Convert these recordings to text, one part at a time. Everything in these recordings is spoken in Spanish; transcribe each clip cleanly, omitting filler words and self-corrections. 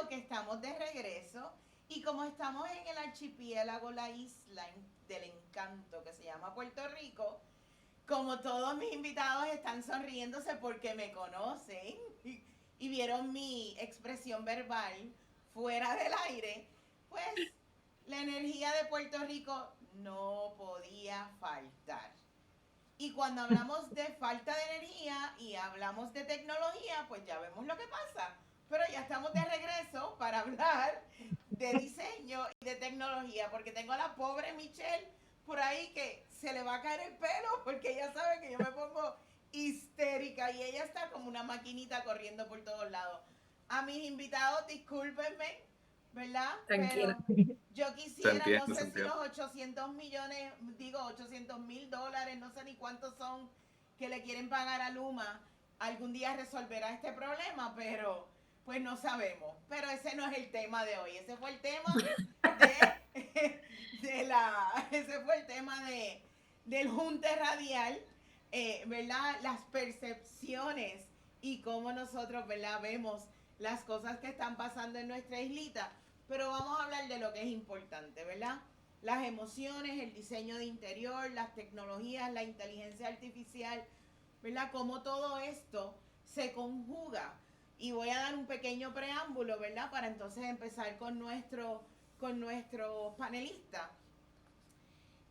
bueno que estamos de regreso y como estamos en el archipiélago, la isla del encanto que se llama Puerto Rico, como todos mis invitados están sonriéndose porque me conocen y vieron mi expresión verbal fuera del aire, pues la energía de Puerto Rico no podía faltar. Y cuando hablamos de falta de energía y hablamos de tecnología, pues ya vemos lo que pasa. Pero ya estamos de regreso para hablar de diseño y de tecnología, porque tengo a la pobre Michelle por ahí que se le va a caer el pelo, porque ella sabe que yo me pongo histérica y ella está como una maquinita corriendo por todos lados. A mis invitados, discúlpenme, ¿verdad? Tranquila. Pero yo Se quisiera, no entiende, se sé si entiende. los 800 millones, digo 800.000 dólares, no sé ni cuántos son que le quieren pagar a Luma, algún día resolverá este problema, pero pues no sabemos. Pero ese no es el tema de hoy, ese fue el tema de, ese fue el tema del junte radial, ¿verdad? Las percepciones y cómo nosotros, ¿verdad? Vemos las cosas que están pasando en nuestra islita. Pero vamos a hablar de lo que es importante, ¿verdad? Las emociones, el diseño de interior, las tecnologías, la inteligencia artificial, ¿verdad? Cómo todo esto se conjuga. Y voy a dar un pequeño preámbulo, ¿verdad? Para entonces empezar con nuestro panelista.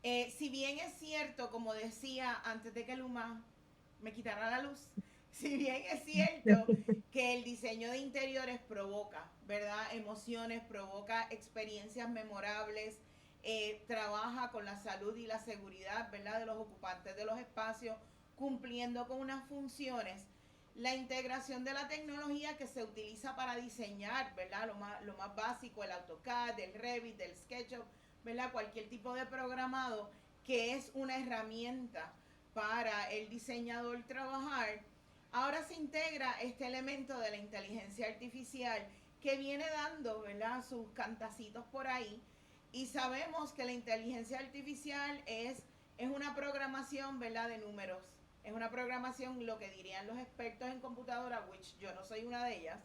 Si bien es cierto, como decía antes de que Luma me quitara la luz, si bien es cierto que el diseño de interiores provoca, ¿verdad? Emociones, provoca experiencias memorables, trabaja con la salud y la seguridad, ¿verdad? De los ocupantes de los espacios, cumpliendo con unas funciones. La integración de la tecnología que se utiliza para diseñar, ¿verdad? Lo más básico, el AutoCAD, el Revit, el SketchUp, ¿verdad? Cualquier tipo de programado que es una herramienta para el diseñador trabajar. Ahora se integra este elemento de la inteligencia artificial que viene dando, ¿verdad?, sus cantacitos por ahí. Y sabemos que la inteligencia artificial es una programación, ¿verdad?, de números. Es una programación, lo que dirían los expertos en computadora, which yo no soy una de ellas,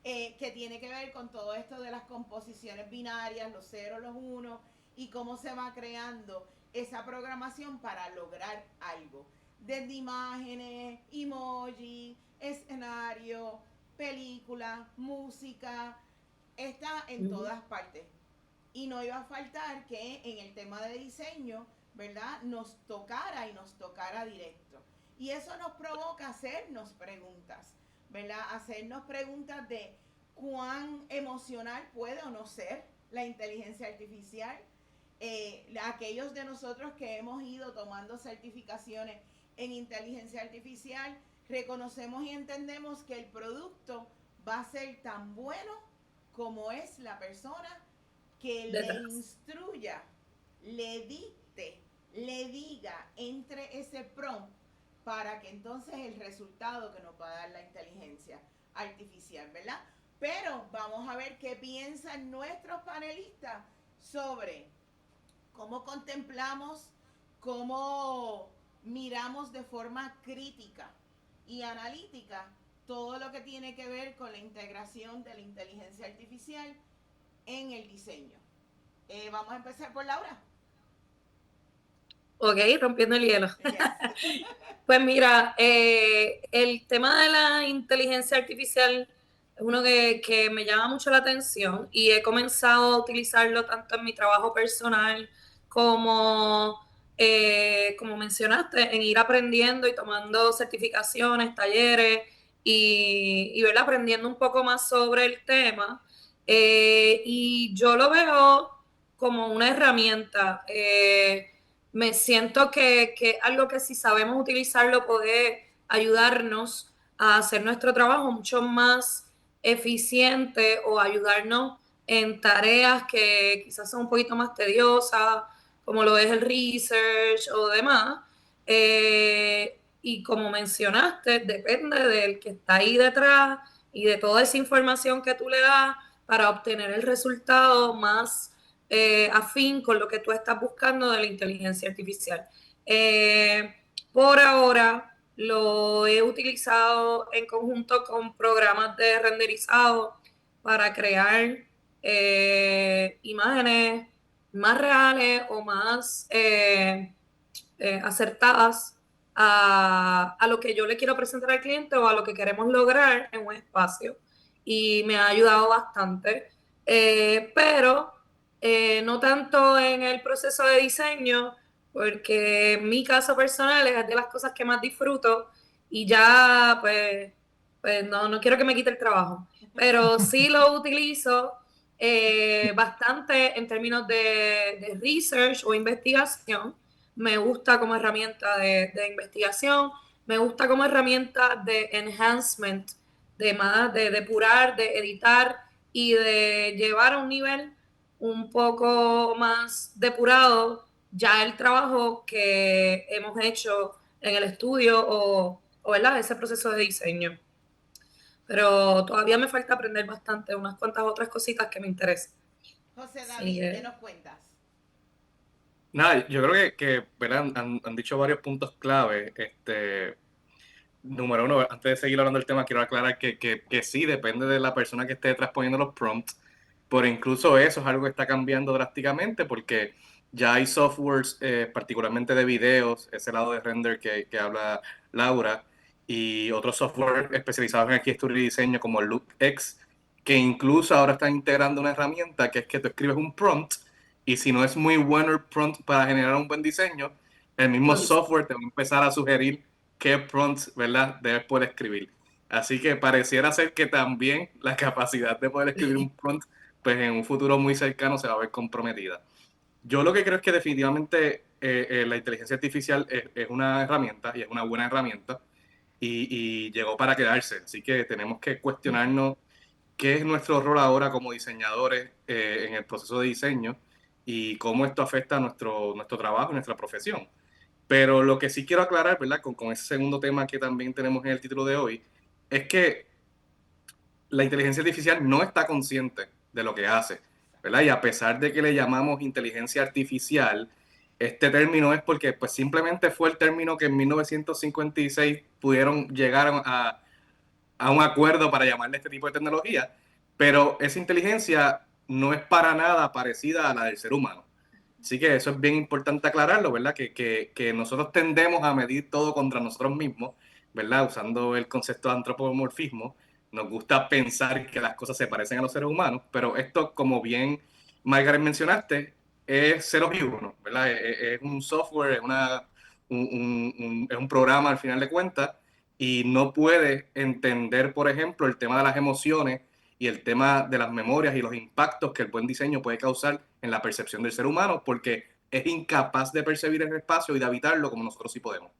que tiene que ver con todo esto de las composiciones binarias, los ceros, los unos, y cómo se va creando esa programación para lograr algo. Desde imágenes, emoji, escenario, película, música, está en todas partes. Y no iba a faltar que en el tema de diseño, ¿verdad? Nos tocara y nos tocara directo. Y eso nos provoca hacernos preguntas, ¿verdad? Hacernos preguntas de cuán emocional puede o no ser la inteligencia artificial. Aquellos de nosotros que hemos ido tomando certificaciones en inteligencia artificial, reconocemos y entendemos que el producto va a ser tan bueno como es la persona que le Detrás. instruya, le dicte, le diga, entre ese prompt para que entonces el resultado que nos va a dar la inteligencia artificial, ¿verdad? Pero vamos a ver qué piensan nuestros panelistas sobre cómo contemplamos, cómo miramos de forma crítica y analítica todo lo que tiene que ver con la integración de la inteligencia artificial en el diseño. Vamos a empezar por Laura. Ok, rompiendo el hielo. Yes. Pues mira, el tema de la inteligencia artificial es uno que me llama mucho la atención y he comenzado a utilizarlo tanto en mi trabajo personal como, como mencionaste, en ir aprendiendo y tomando certificaciones, talleres y ¿verdad? Aprendiendo un poco más sobre el tema. Y yo lo veo como una herramienta. Me siento que algo que si sabemos utilizarlo puede ayudarnos a hacer nuestro trabajo mucho más eficiente o ayudarnos en tareas que quizás son un poquito más tediosas, como lo es el research o demás. Y como mencionaste, depende del que está ahí detrás y de toda esa información que tú le das para obtener el resultado más afín con lo que tú estás buscando de la inteligencia artificial. Por ahora lo he utilizado en conjunto con programas de renderizado para crear imágenes más reales o más acertadas a lo que yo le quiero presentar al cliente o a lo que queremos lograr en un espacio. Y me ha ayudado bastante. Pero no tanto en el proceso de diseño, porque mi caso personal es de las cosas que más disfruto y ya pues no quiero que me quite el trabajo, pero sí lo utilizo bastante en términos de research o investigación. Me gusta como herramienta de investigación, me gusta como herramienta de enhancement, de depurar, de editar y de llevar a un nivel un poco más depurado ya el trabajo que hemos hecho en el estudio o ¿verdad? Ese proceso de diseño. Pero todavía me falta aprender bastante, unas cuantas otras cositas que me interesan. José Sí, David, ¿qué nos cuentas? Nada, yo creo que ¿verdad? Han dicho varios puntos clave. Número uno, antes de seguir hablando del tema, quiero aclarar que sí, depende de la persona que esté detrás poniendo los prompts, pero incluso eso es algo que está cambiando drásticamente porque ya hay softwares, particularmente de videos, ese lado de render que habla Laura, y otros software especializados en arquitectura y diseño como LookX, que incluso ahora están integrando una herramienta que es que tú escribes un prompt y si no es muy bueno el prompt para generar un buen diseño, el mismo software te va a empezar a sugerir qué prompts, ¿verdad?, debes poder escribir. Así que pareciera ser que también la capacidad de poder escribir un prompt, pues en un futuro muy cercano se va a ver comprometida. Yo lo que creo es que definitivamente la inteligencia artificial es una herramienta y es una buena herramienta y llegó para quedarse. Así que tenemos que cuestionarnos qué es nuestro rol ahora como diseñadores en el proceso de diseño y cómo esto afecta a nuestro trabajo y nuestra profesión. Pero lo que sí quiero aclarar, ¿verdad? Con ese segundo tema que también tenemos en el título de hoy, es que la inteligencia artificial no está consciente de lo que hace, ¿verdad? Y a pesar de que le llamamos inteligencia artificial, este término es porque pues simplemente fue el término que en 1956 pudieron llegar a un acuerdo para llamarle este tipo de tecnología, pero esa inteligencia no es para nada parecida a la del ser humano. Así que eso es bien importante aclararlo, ¿verdad? Que nosotros tendemos a medir todo contra nosotros mismos, ¿verdad? Usando el concepto de antropomorfismo. Nos gusta pensar que las cosas se parecen a los seres humanos, pero esto, como bien Margaret mencionaste, es ceros y uno, ¿verdad? Es un software, es un programa al final de cuentas y no puede entender, por ejemplo, el tema de las emociones y el tema de las memorias y los impactos que el buen diseño puede causar en la percepción del ser humano, porque es incapaz de percibir el espacio y de habitarlo como nosotros sí podemos.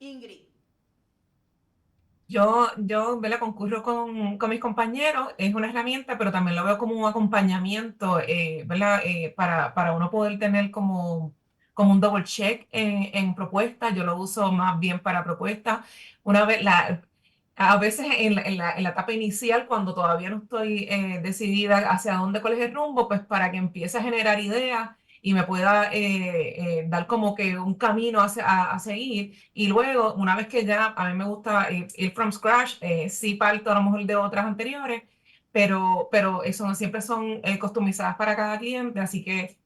Ingrid. ¿Verdad? Concurro con mis compañeros, es una herramienta, pero también lo veo como un acompañamiento, ¿verdad? Para uno poder tener como un double check en propuestas. Yo lo uso más bien para propuestas. Una vez, a veces en la etapa inicial, cuando todavía no estoy decidida hacia dónde, cuál es el rumbo, pues para que empiece a generar ideas y me pueda dar como que un camino a seguir. Y luego, una vez que ya a mí me gusta ir from scratch, sí parto a lo mejor de otras anteriores, pero eso no siempre son customizadas para cada cliente, así que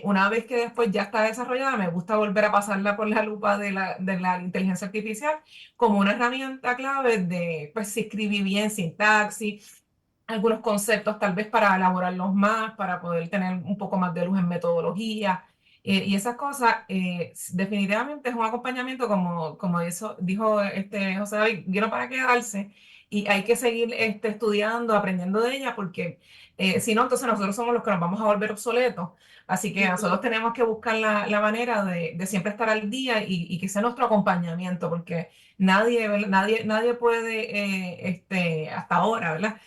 una vez que después ya está desarrollada, me gusta volver a pasarla por la lupa de la inteligencia artificial como una herramienta clave de, pues, si escribí bien, sintaxis, algunos conceptos tal vez para elaborarlos más, para poder tener un poco más de luz en metodología. Y esas cosas, definitivamente es un acompañamiento, como dijo José David, vino para quedarse y hay que seguir estudiando, aprendiendo de ella, porque si no, entonces nosotros somos los que nos vamos a volver obsoletos. Así que nosotros tenemos que buscar la manera de siempre estar al día y que sea nuestro acompañamiento, porque nadie puede, hasta ahora, ¿verdad?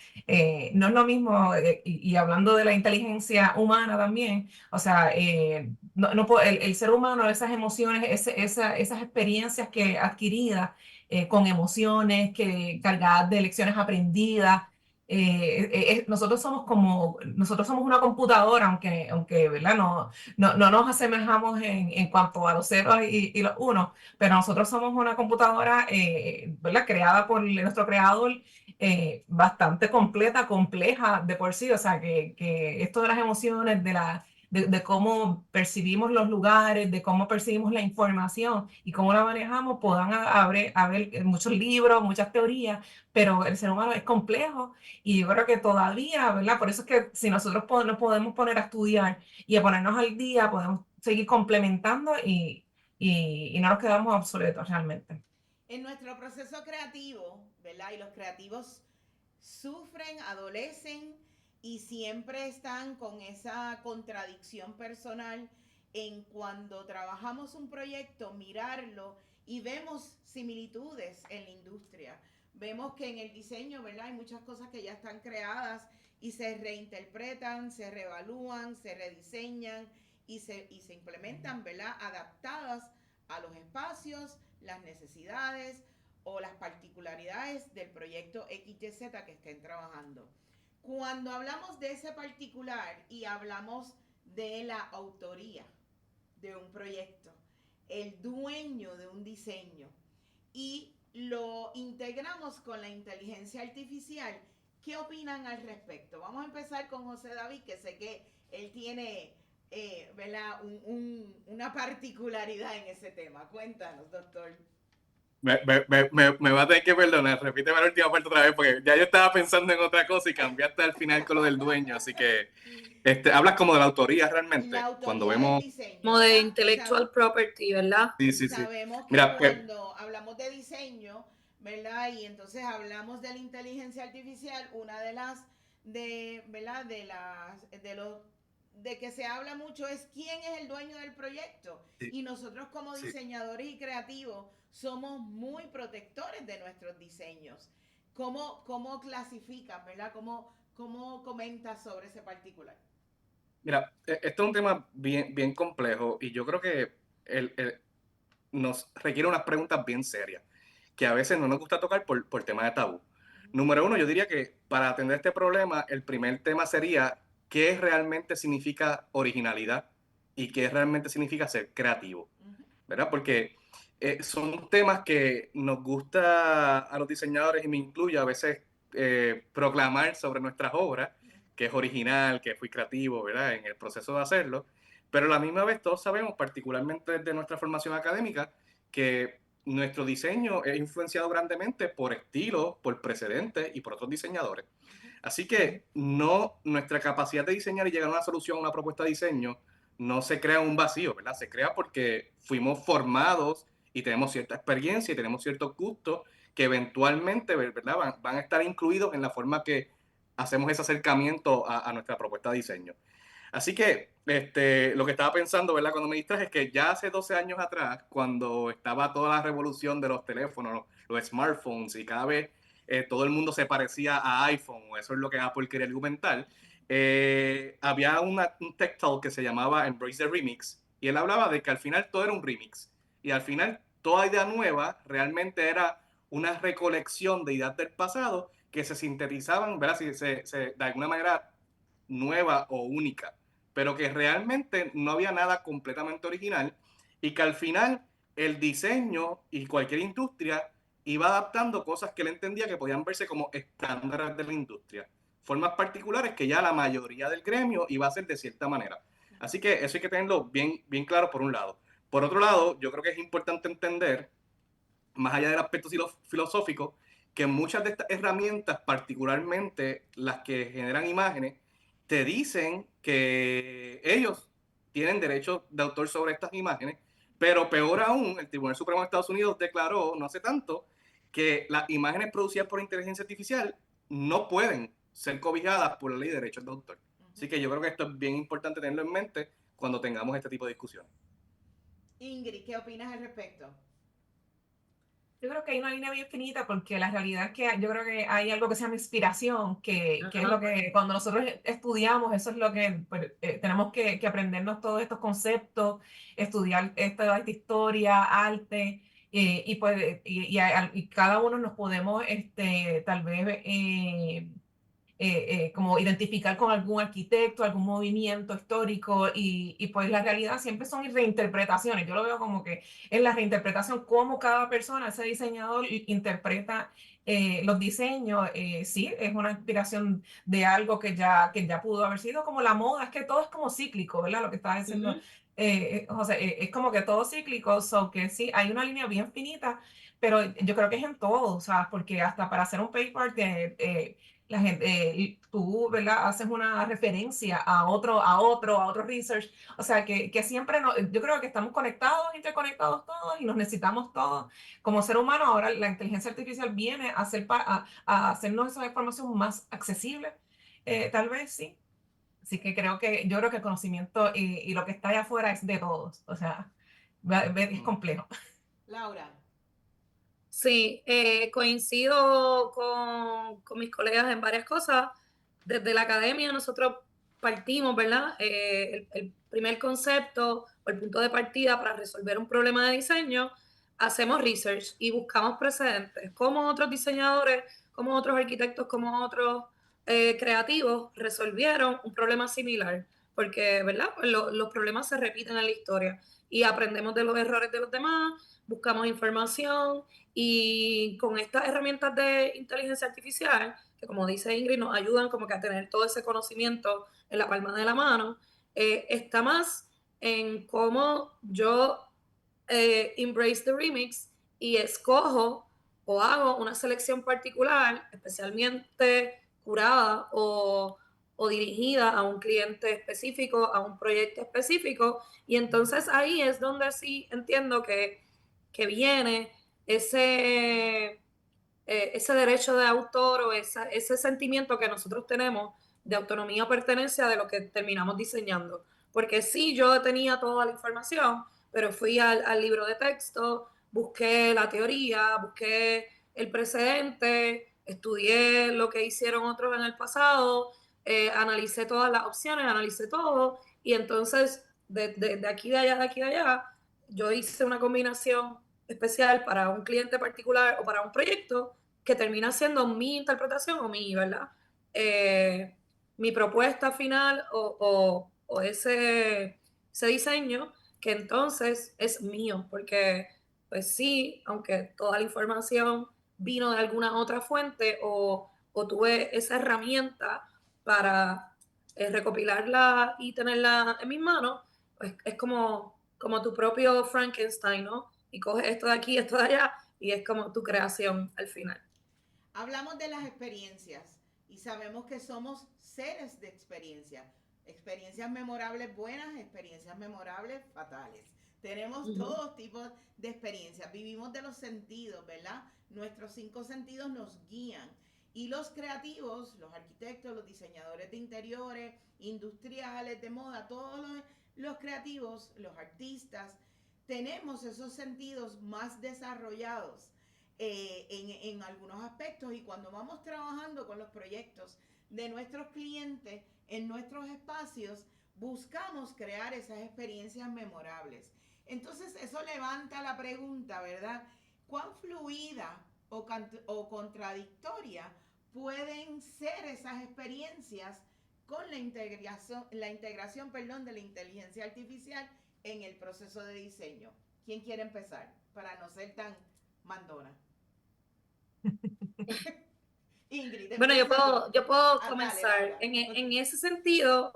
No es lo mismo, y hablando de la inteligencia humana también, o sea, el ser humano, esas emociones, esas experiencias que adquiridas con emociones, cargadas de lecciones aprendidas, nosotros somos una computadora, aunque ¿verdad? No nos asemejamos en cuanto a los ceros y los unos, pero nosotros somos una computadora, ¿verdad? Creada por nuestro creador, bastante completa, compleja de por sí, o sea, que esto de las emociones, de cómo percibimos los lugares, de cómo percibimos la información y cómo la manejamos, puedan haber muchos libros, muchas teorías, pero el ser humano es complejo y yo creo que todavía, ¿verdad? Por eso es que si nosotros nos podemos poner a estudiar y a ponernos al día, podemos seguir complementando y no nos quedamos obsoletos realmente. En nuestro proceso creativo, ¿verdad? Y los creativos sufren, adolecen y siempre están con esa contradicción personal en cuando trabajamos un proyecto, mirarlo y vemos similitudes en la industria. Vemos que en el diseño, ¿verdad? Hay muchas cosas que ya están creadas y se reinterpretan, se reevalúan, se rediseñan y se implementan, ¿verdad? Adaptadas a los espacios, las necesidades o las particularidades del proyecto XYZ que estén trabajando. Cuando hablamos de ese particular y hablamos de la autoría de un proyecto, el dueño de un diseño y lo integramos con la inteligencia artificial, ¿qué opinan al respecto? Vamos a empezar con José David, que sé que él tiene ¿verdad? Una particularidad en ese tema. Cuéntanos, doctor. Me va a tener que perdonar, repíteme la última parte otra vez, porque ya yo estaba pensando en otra cosa y cambiaste al final con lo del dueño, así que hablas como de la autoría realmente, La autoría cuando del vemos... diseño, Como de ¿verdad? intellectual property, ¿verdad? Sí, sí, sí. Sabemos que Mira, cuando hablamos de diseño, ¿verdad? Y entonces hablamos de la inteligencia artificial, una de las ¿verdad? De que se habla mucho es quién es el dueño del proyecto. sí, Y nosotros como sí. diseñadores y creativos somos muy protectores de nuestros diseños. ¿Cómo clasificas, verdad? ¿Cómo comentas sobre ese particular? Mira, esto es un tema bien complejo y yo creo que nos requiere unas preguntas bien serias, que a veces no nos gusta tocar por temas de tabú. Número uno, yo diría que para atender este problema, el primer tema sería qué realmente significa originalidad y qué realmente significa ser creativo, ¿verdad? Porque son temas que nos gusta a los diseñadores, y me incluyo a veces, proclamar sobre nuestras obras, que es original, que fui creativo, ¿verdad? En el proceso de hacerlo. Pero a la misma vez todos sabemos, particularmente desde nuestra formación académica, que nuestro diseño es influenciado grandemente por estilos, por precedentes y por otros diseñadores. Así que nuestra capacidad de diseñar y llegar a una solución, a una propuesta de diseño, no se crea un vacío, ¿verdad? Se crea porque fuimos formados y tenemos cierta experiencia y tenemos ciertos gustos que eventualmente, ¿verdad? Van a estar incluidos en la forma que hacemos ese acercamiento a nuestra propuesta de diseño. Así que lo que estaba pensando, ¿verdad? Cuando me distraje es que ya hace 12 años atrás, cuando estaba toda la revolución de los teléfonos, los smartphones, y cada vez todo el mundo se parecía a iPhone, o eso es lo que Apple quería argumentar, había un tech talk que se llamaba Embrace the Remix, y él hablaba de que al final todo era un remix, y al final toda idea nueva realmente era una recolección de ideas del pasado que se sintetizaban, ¿verdad? De alguna manera nueva o única, pero que realmente no había nada completamente original y que al final el diseño y cualquier industria iba adaptando cosas que él entendía que podían verse como estándares de la industria, formas particulares que ya la mayoría del gremio iba a hacer de cierta manera. Así que eso hay que tenerlo bien claro por un lado. Por otro lado, yo creo que es importante entender, más allá del aspecto filosófico, que muchas de estas herramientas, particularmente las que generan imágenes, te dicen que ellos tienen derecho de autor sobre estas imágenes, pero peor aún, el Tribunal Supremo de Estados Unidos declaró no hace tanto que las imágenes producidas por inteligencia artificial no pueden ser cobijadas por la ley de derechos de autor. Así que yo creo que esto es bien importante tenerlo en mente cuando tengamos este tipo de discusiones. Ingrid, ¿qué opinas al respecto? Yo creo que hay una línea bien finita porque la realidad es que yo creo que hay algo que se llama inspiración, que es lo que cuando nosotros estudiamos, eso es lo que pues, tenemos que aprendernos todos estos conceptos, estudiar esta historia, arte, y cada uno nos podemos tal vez como identificar con algún arquitecto, algún movimiento histórico y pues la realidad siempre son reinterpretaciones. Yo lo veo como que es la reinterpretación, cómo cada persona, ese diseñador interpreta los diseños. Sí, es una inspiración de algo que ya pudo haber sido como la moda, es que todo es como cíclico, ¿verdad? Lo que estaba diciendo José, es como que todo cíclico, so que sí, hay una línea bien finita, pero yo creo que es en todo, o sea, porque hasta para hacer un paper la gente, tú, ¿verdad? Haces una referencia a otro research, o sea, que siempre, yo creo que estamos conectados, interconectados todos y nos necesitamos todos. Como ser humano, ahora la inteligencia artificial viene a, a hacernos esa información más accesible, tal vez sí. Así que yo creo que el conocimiento y lo que está allá afuera es de todos, o sea, es complejo. Laura. Sí, coincido con mis colegas en varias cosas. Desde la academia nosotros partimos, ¿verdad? El primer concepto o el punto de partida para resolver un problema de diseño, hacemos research y buscamos precedentes, cómo otros diseñadores, cómo otros arquitectos, cómo otros creativos resolvieron un problema similar, porque, ¿verdad? Pues los problemas se repiten en la historia y aprendemos de los errores de los demás, buscamos información y con estas herramientas de inteligencia artificial, que como dice Ingrid, nos ayudan como que a tener todo ese conocimiento en la palma de la mano, está más en cómo yo embrace the remix y escojo o hago una selección particular, especialmente curada o dirigida a un cliente específico, a un proyecto específico, y entonces ahí es donde sí entiendo que viene ese derecho de autor o ese sentimiento que nosotros tenemos de autonomía o pertenencia de lo que terminamos diseñando. Porque sí, yo tenía toda la información, pero fui al libro de texto, busqué la teoría, busqué el precedente, estudié lo que hicieron otros en el pasado, analicé todas las opciones, analicé todo, y entonces de aquí de allá, de aquí de allá, yo hice una combinación especial para un cliente particular o para un proyecto que termina siendo mi interpretación o ¿verdad? Eh, mi propuesta final o ese diseño que entonces es mío, porque pues sí, aunque toda la información vino de alguna otra fuente o tuve esa herramienta para recopilarla y tenerla en mis manos, pues es como tu propio Frankenstein, ¿no? Y coges esto de aquí, esto de allá, y es como tu creación al final. Hablamos de las experiencias y sabemos que somos seres de experiencia. Experiencias memorables buenas, experiencias memorables fatales. Tenemos todos tipos de experiencias. Vivimos de los sentidos, ¿verdad? Nuestros 5 sentidos nos guían. Y los creativos, los arquitectos, los diseñadores de interiores, industriales, de moda, todos los creativos, los artistas, tenemos esos sentidos más desarrollados en algunos aspectos, y cuando vamos trabajando con los proyectos de nuestros clientes en nuestros espacios, buscamos crear esas experiencias memorables. Entonces eso levanta la pregunta, ¿verdad? ¿Cuán fluida o contradictoria pueden ser esas experiencias con la integración de la inteligencia artificial en el proceso de diseño? ¿Quién quiere empezar? Para no ser tan mandona. Ingrid, Bueno, yo puedo comenzar. Dale, En ese sentido,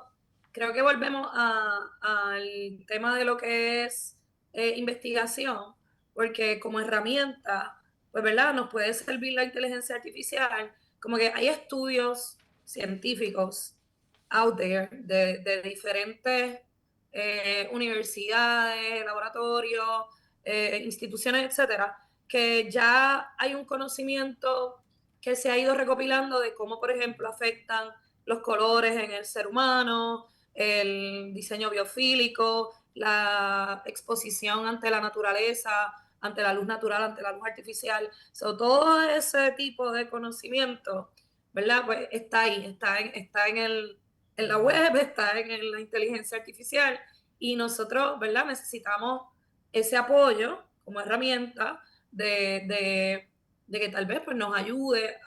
creo que volvemos al tema de lo que es investigación, porque como herramienta, pues, ¿verdad? Nos puede servir la inteligencia artificial, como que hay estudios científicos out there de diferentes universidades, laboratorios, instituciones, etcétera, que ya hay un conocimiento que se ha ido recopilando de cómo, por ejemplo, afectan los colores en el ser humano, el diseño biofílico, la exposición ante la naturaleza, ante la luz natural, ante la luz artificial. Todo ese tipo de conocimiento, ¿verdad? Pues está ahí, está en la web, está en la inteligencia artificial, y nosotros, ¿verdad? Necesitamos ese apoyo como herramienta de que tal vez pues, nos ayude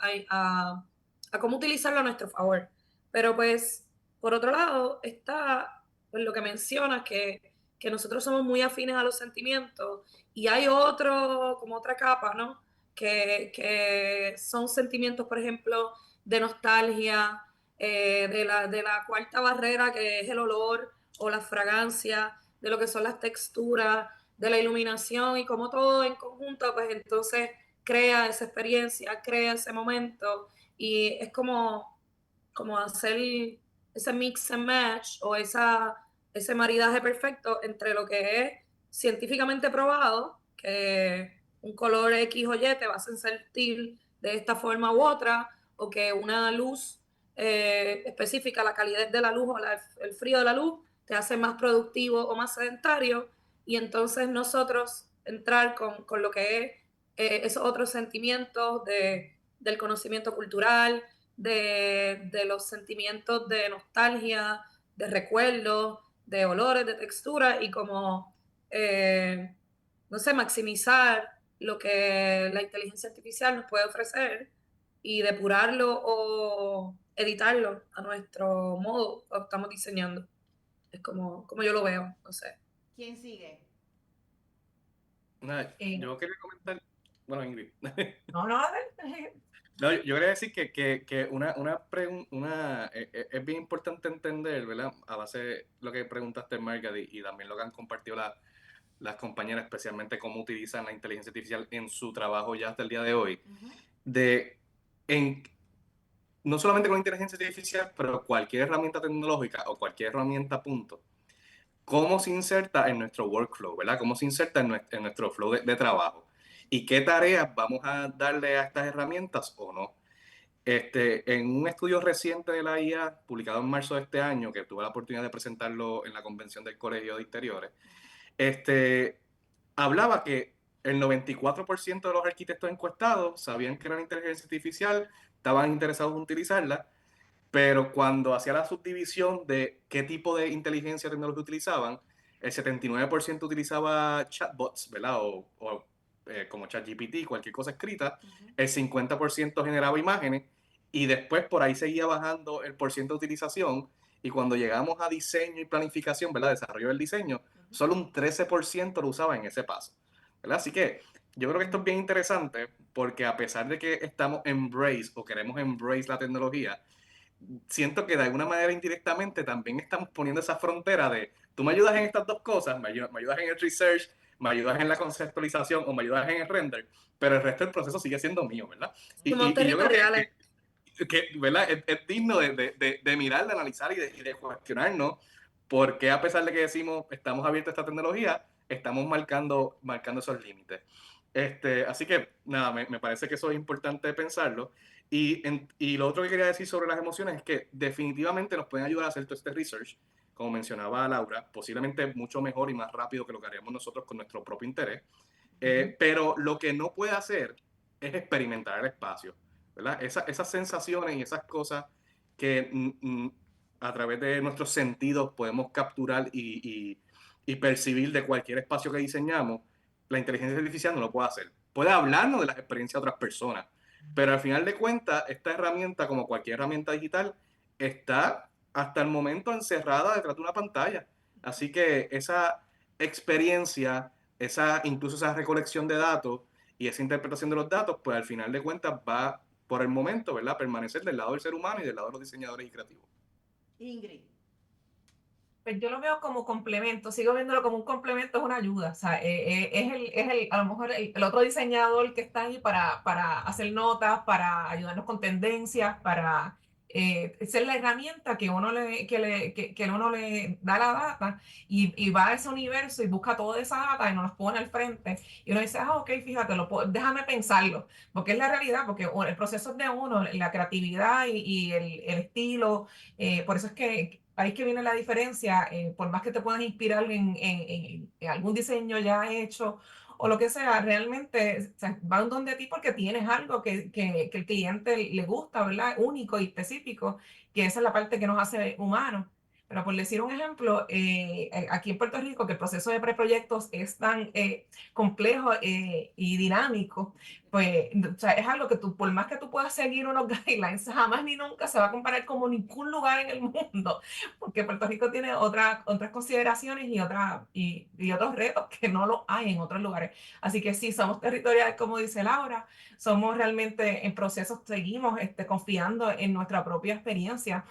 a cómo utilizarlo a nuestro favor. Pero pues, por otro lado, está pues, lo que mencionas, que nosotros somos muy afines a los sentimientos y hay como otra capa, ¿no? Que son sentimientos, por ejemplo, de nostalgia, de la cuarta barrera, que es el olor o la fragancia, de lo que son las texturas, de la iluminación y como todo en conjunto, pues entonces crea esa experiencia, crea ese momento y es como hacer ese mix and match o ese maridaje perfecto entre lo que es científicamente probado, que un color X o Y te va a hacer sentir de esta forma u otra, o que una luz específica, la calidez de la luz o el frío de la luz, te hace más productivo o más sedentario, y entonces nosotros entrar con lo que es esos otros sentimientos del conocimiento cultural, de los sentimientos de nostalgia, de recuerdos, de olores, de textura, y como, no sé, maximizar lo que la inteligencia artificial nos puede ofrecer y depurarlo o editarlo a nuestro modo que estamos diseñando. Es como yo lo veo, no sé. ¿Quién sigue? Nada, yo quería comentar, bueno, Ingrid. No, no, No, yo quería decir que es bien importante entender, ¿verdad? A base de lo que preguntaste, Margaret, y también lo que han compartido las compañeras, especialmente cómo utilizan la inteligencia artificial en su trabajo ya hasta el día de hoy, de en, no solamente con la inteligencia artificial, pero cualquier herramienta tecnológica o cualquier herramienta, punto, cómo se inserta en nuestro workflow, ¿verdad? Cómo se inserta en nuestro flow de trabajo y qué tareas vamos a darle a estas herramientas o no. En un estudio reciente de la IA, publicado en marzo de este año, que tuve la oportunidad de presentarlo en la convención del Colegio de Interiores, hablaba que el 94% de los arquitectos encuestados sabían que era una inteligencia artificial, estaban interesados en utilizarla, pero cuando hacía la subdivisión de qué tipo de inteligencia tecnológica utilizaban, el 79% utilizaba chatbots, ¿verdad? Como ChatGPT, cualquier cosa escrita, el 50% generaba imágenes y después por ahí seguía bajando el porcentaje de utilización y cuando llegamos a diseño y planificación, ¿verdad? Desarrollo del diseño, solo un 13% lo usaba en ese paso, ¿verdad? Así que yo creo que esto es bien interesante porque a pesar de que estamos embrace o queremos embrace la tecnología, siento que de alguna manera indirectamente también estamos poniendo esa frontera de tú me ayudas en estas dos cosas, me ayudas en el research, me ayudas en la conceptualización o me ayudas en el render, pero el resto del proceso sigue siendo mío, ¿verdad? Como Y yo creo territoriales. ¿verdad? Es digno de mirar, de analizar y de cuestionarnos por qué a pesar de que decimos estamos abiertos a esta tecnología, estamos marcando esos límites. Así que nada, me parece que eso es importante pensarlo. Y lo otro que quería decir sobre las emociones es que definitivamente nos pueden ayudar a hacer todo este research, como mencionaba Laura, posiblemente mucho mejor y más rápido que lo que haríamos nosotros con nuestro propio interés. Pero lo que no puede hacer es experimentar el espacio, ¿verdad? Esas sensaciones y esas cosas que a través de nuestros sentidos podemos capturar y percibir de cualquier espacio que diseñamos, la inteligencia artificial no lo puede hacer. Puede hablarnos de las experiencias de otras personas, pero al final de cuentas, esta herramienta, como cualquier herramienta digital, está hasta el momento encerrada detrás de una pantalla. Así que esa experiencia, incluso esa recolección de datos y esa interpretación de los datos, pues al final de cuentas va, por el momento, ¿verdad?, permanecer del lado del ser humano y del lado de los diseñadores y creativos. Ingrid. Pues yo lo veo como complemento, sigo viéndolo como un complemento, es una ayuda. O sea, a lo mejor el otro diseñador que está ahí para hacer notas, para ayudarnos con tendencias, para ser la herramienta que uno le da la data y va a ese universo y busca toda esa data y nos los pone al frente. Y uno dice, ok, fíjate, déjame pensarlo, porque es la realidad, porque el proceso es de uno, la creatividad y el estilo. Por eso es que ahí es que viene la diferencia, por más que te puedas inspirar en algún diseño ya hecho o lo que sea, realmente o sea, van donde ti porque tienes algo que el cliente le gusta, ¿verdad? Único y específico, que esa es la parte que nos hace humanos. Pero por decir un ejemplo, aquí en Puerto Rico, que el proceso de preproyectos es tan complejo y dinámico, pues o sea, es algo que tú, por más que tú puedas seguir unos guidelines, jamás ni nunca se va a comparar como ningún lugar en el mundo, porque Puerto Rico tiene otras consideraciones y otros retos que no lo hay en otros lugares. Así que sí, somos territoriales, como dice Laura, somos realmente en procesos, seguimos confiando en nuestra propia experiencia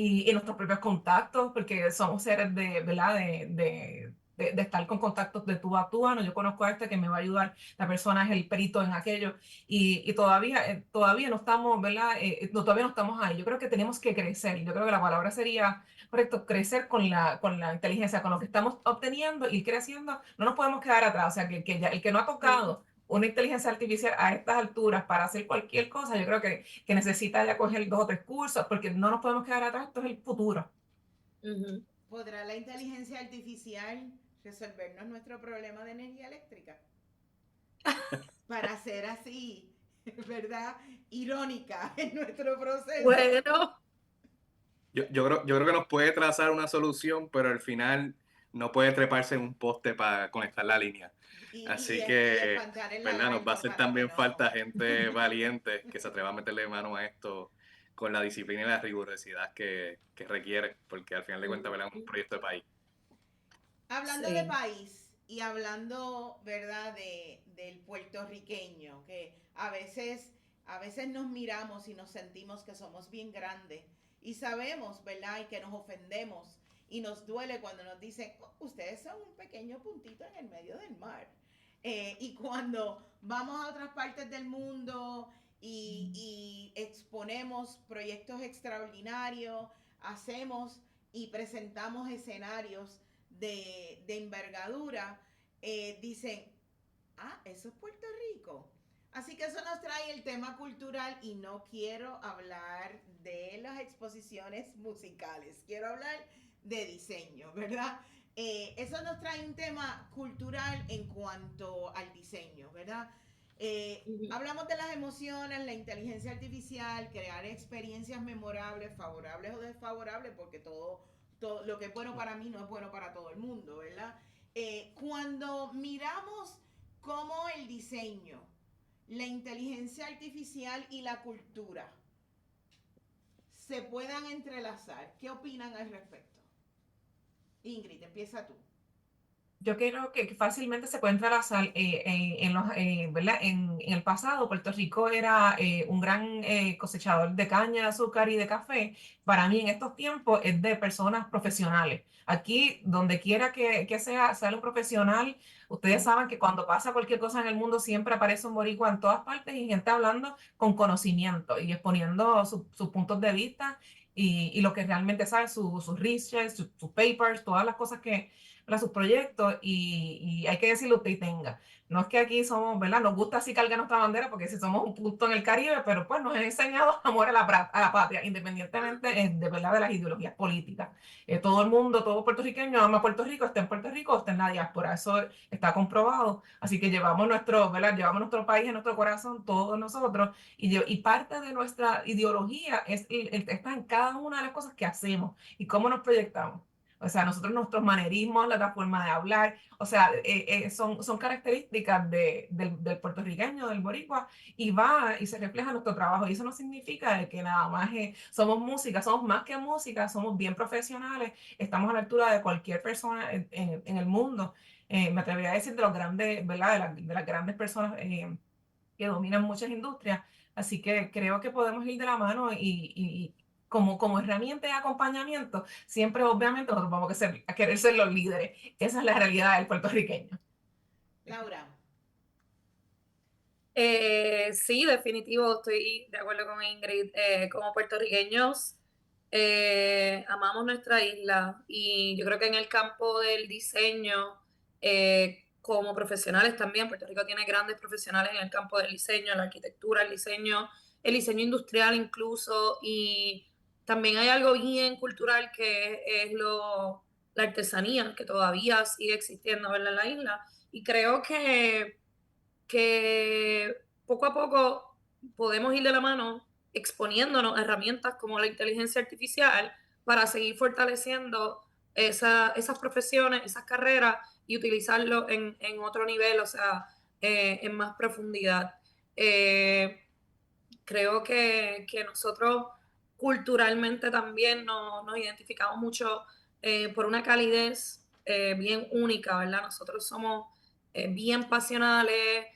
y nuestros propios contactos, porque somos seres de, ¿verdad? De estar con contactos de tú a tú. No, yo conozco a este que me va a ayudar, la persona es el perito en aquello, y todavía no estamos, ¿verdad? Todavía no estamos ahí. Yo creo que tenemos que crecer. Yo creo que la palabra sería, correcto, crecer con la inteligencia, con lo que estamos obteniendo y creciendo. No nos podemos quedar atrás. O sea, el que no ha tocado una inteligencia artificial a estas alturas para hacer cualquier cosa, yo creo que necesita ya coger 2 o 3 cursos, porque no nos podemos quedar atrás, esto es el futuro. ¿Podrá la inteligencia artificial resolvernos nuestro problema de energía eléctrica? Para ser así, ¿verdad? Irónica en nuestro proceso. Bueno, Yo creo que nos puede trazar una solución, pero al final no puede treparse en un poste para conectar la línea. Así Y que, espantar el ¿verdad? Nos va a lagarto hacer para que también no... falta gente valiente que se atreva a meterle mano a esto con la disciplina y la rigurosidad que requiere, porque al final de cuentas, ¿verdad? Es un proyecto de país. Hablando de sí. país y hablando, ¿verdad?, del puertorriqueño, que a veces nos miramos y nos sentimos que somos bien grandes y sabemos, ¿verdad?, y que nos ofendemos y nos duele cuando nos dicen, "Oh, ustedes son un pequeño puntito en el medio del mar". Y cuando vamos a otras partes del mundo y exponemos proyectos extraordinarios, hacemos y presentamos escenarios de envergadura, dicen, ah, eso es Puerto Rico. Así que eso nos trae el tema cultural y no quiero hablar de las exposiciones musicales, quiero hablar de diseño, ¿verdad? Eso nos trae un tema cultural en cuanto al diseño, ¿verdad? Hablamos de las emociones, la inteligencia artificial, crear experiencias memorables, favorables o desfavorables, porque todo lo que es bueno para mí no es bueno para todo el mundo, ¿verdad? Cuando miramos cómo el diseño, la inteligencia artificial y la cultura se puedan entrelazar, ¿qué opinan al respecto? Ingrid, empieza tú. Yo creo que fácilmente se puede entrelazar ¿verdad? En el pasado, Puerto Rico era un gran cosechador de caña de azúcar y de café. Para mí, en estos tiempos, es de personas profesionales. Aquí, donde quiera que sea un profesional, ustedes saben que cuando pasa cualquier cosa en el mundo, siempre aparece un boricua en todas partes y gente hablando con conocimiento y exponiendo sus puntos de vista y lo que realmente sabe, sus research, sus papers, todas las cosas para sus proyectos y hay que decirlo usted y tenga. No es que aquí somos, ¿verdad? Nos gusta así cargar nuestra bandera porque si somos un punto en el Caribe, pero pues nos han enseñado amor a la patria, independientemente de, ¿verdad? De las ideologías políticas. Todo el mundo, todo puertorriqueño ama Puerto Rico, esté en Puerto Rico o esté en la diáspora, eso está comprobado. Así que ¿verdad? Llevamos nuestro país en nuestro corazón, todos nosotros, y parte de nuestra ideología está en cada una de las cosas que hacemos y cómo nos proyectamos. O sea, nosotros, nuestros manerismos, la forma de hablar, o sea, son características del puertorriqueño, del boricua, y se refleja en nuestro trabajo. Y eso no significa de que nada más somos música, somos más que música, somos bien profesionales, estamos a la altura de cualquier persona en el mundo. Me atrevería a decir de los grandes, ¿verdad? De las grandes personas que dominan muchas industrias. Así que creo que podemos ir de la mano y como herramienta de acompañamiento, siempre obviamente nosotros vamos a querer ser los líderes. Esa es la realidad del puertorriqueño. Laura. Sí, definitivo, estoy de acuerdo con Ingrid. Como puertorriqueños, amamos nuestra isla y yo creo que en el campo del diseño, como profesionales también, Puerto Rico tiene grandes profesionales en el campo del diseño, la arquitectura, el diseño industrial incluso, y también hay algo bien cultural que es la artesanía, que todavía sigue existiendo, ¿verdad? En la isla. Y creo que poco a poco podemos ir de la mano exponiéndonos a herramientas como la inteligencia artificial, para seguir fortaleciendo esas profesiones, esas carreras y utilizarlo en otro nivel, o sea, en más profundidad. Creo que nosotros culturalmente también nos identificamos mucho por una calidez bien única, ¿verdad? Nosotros somos bien pasionales,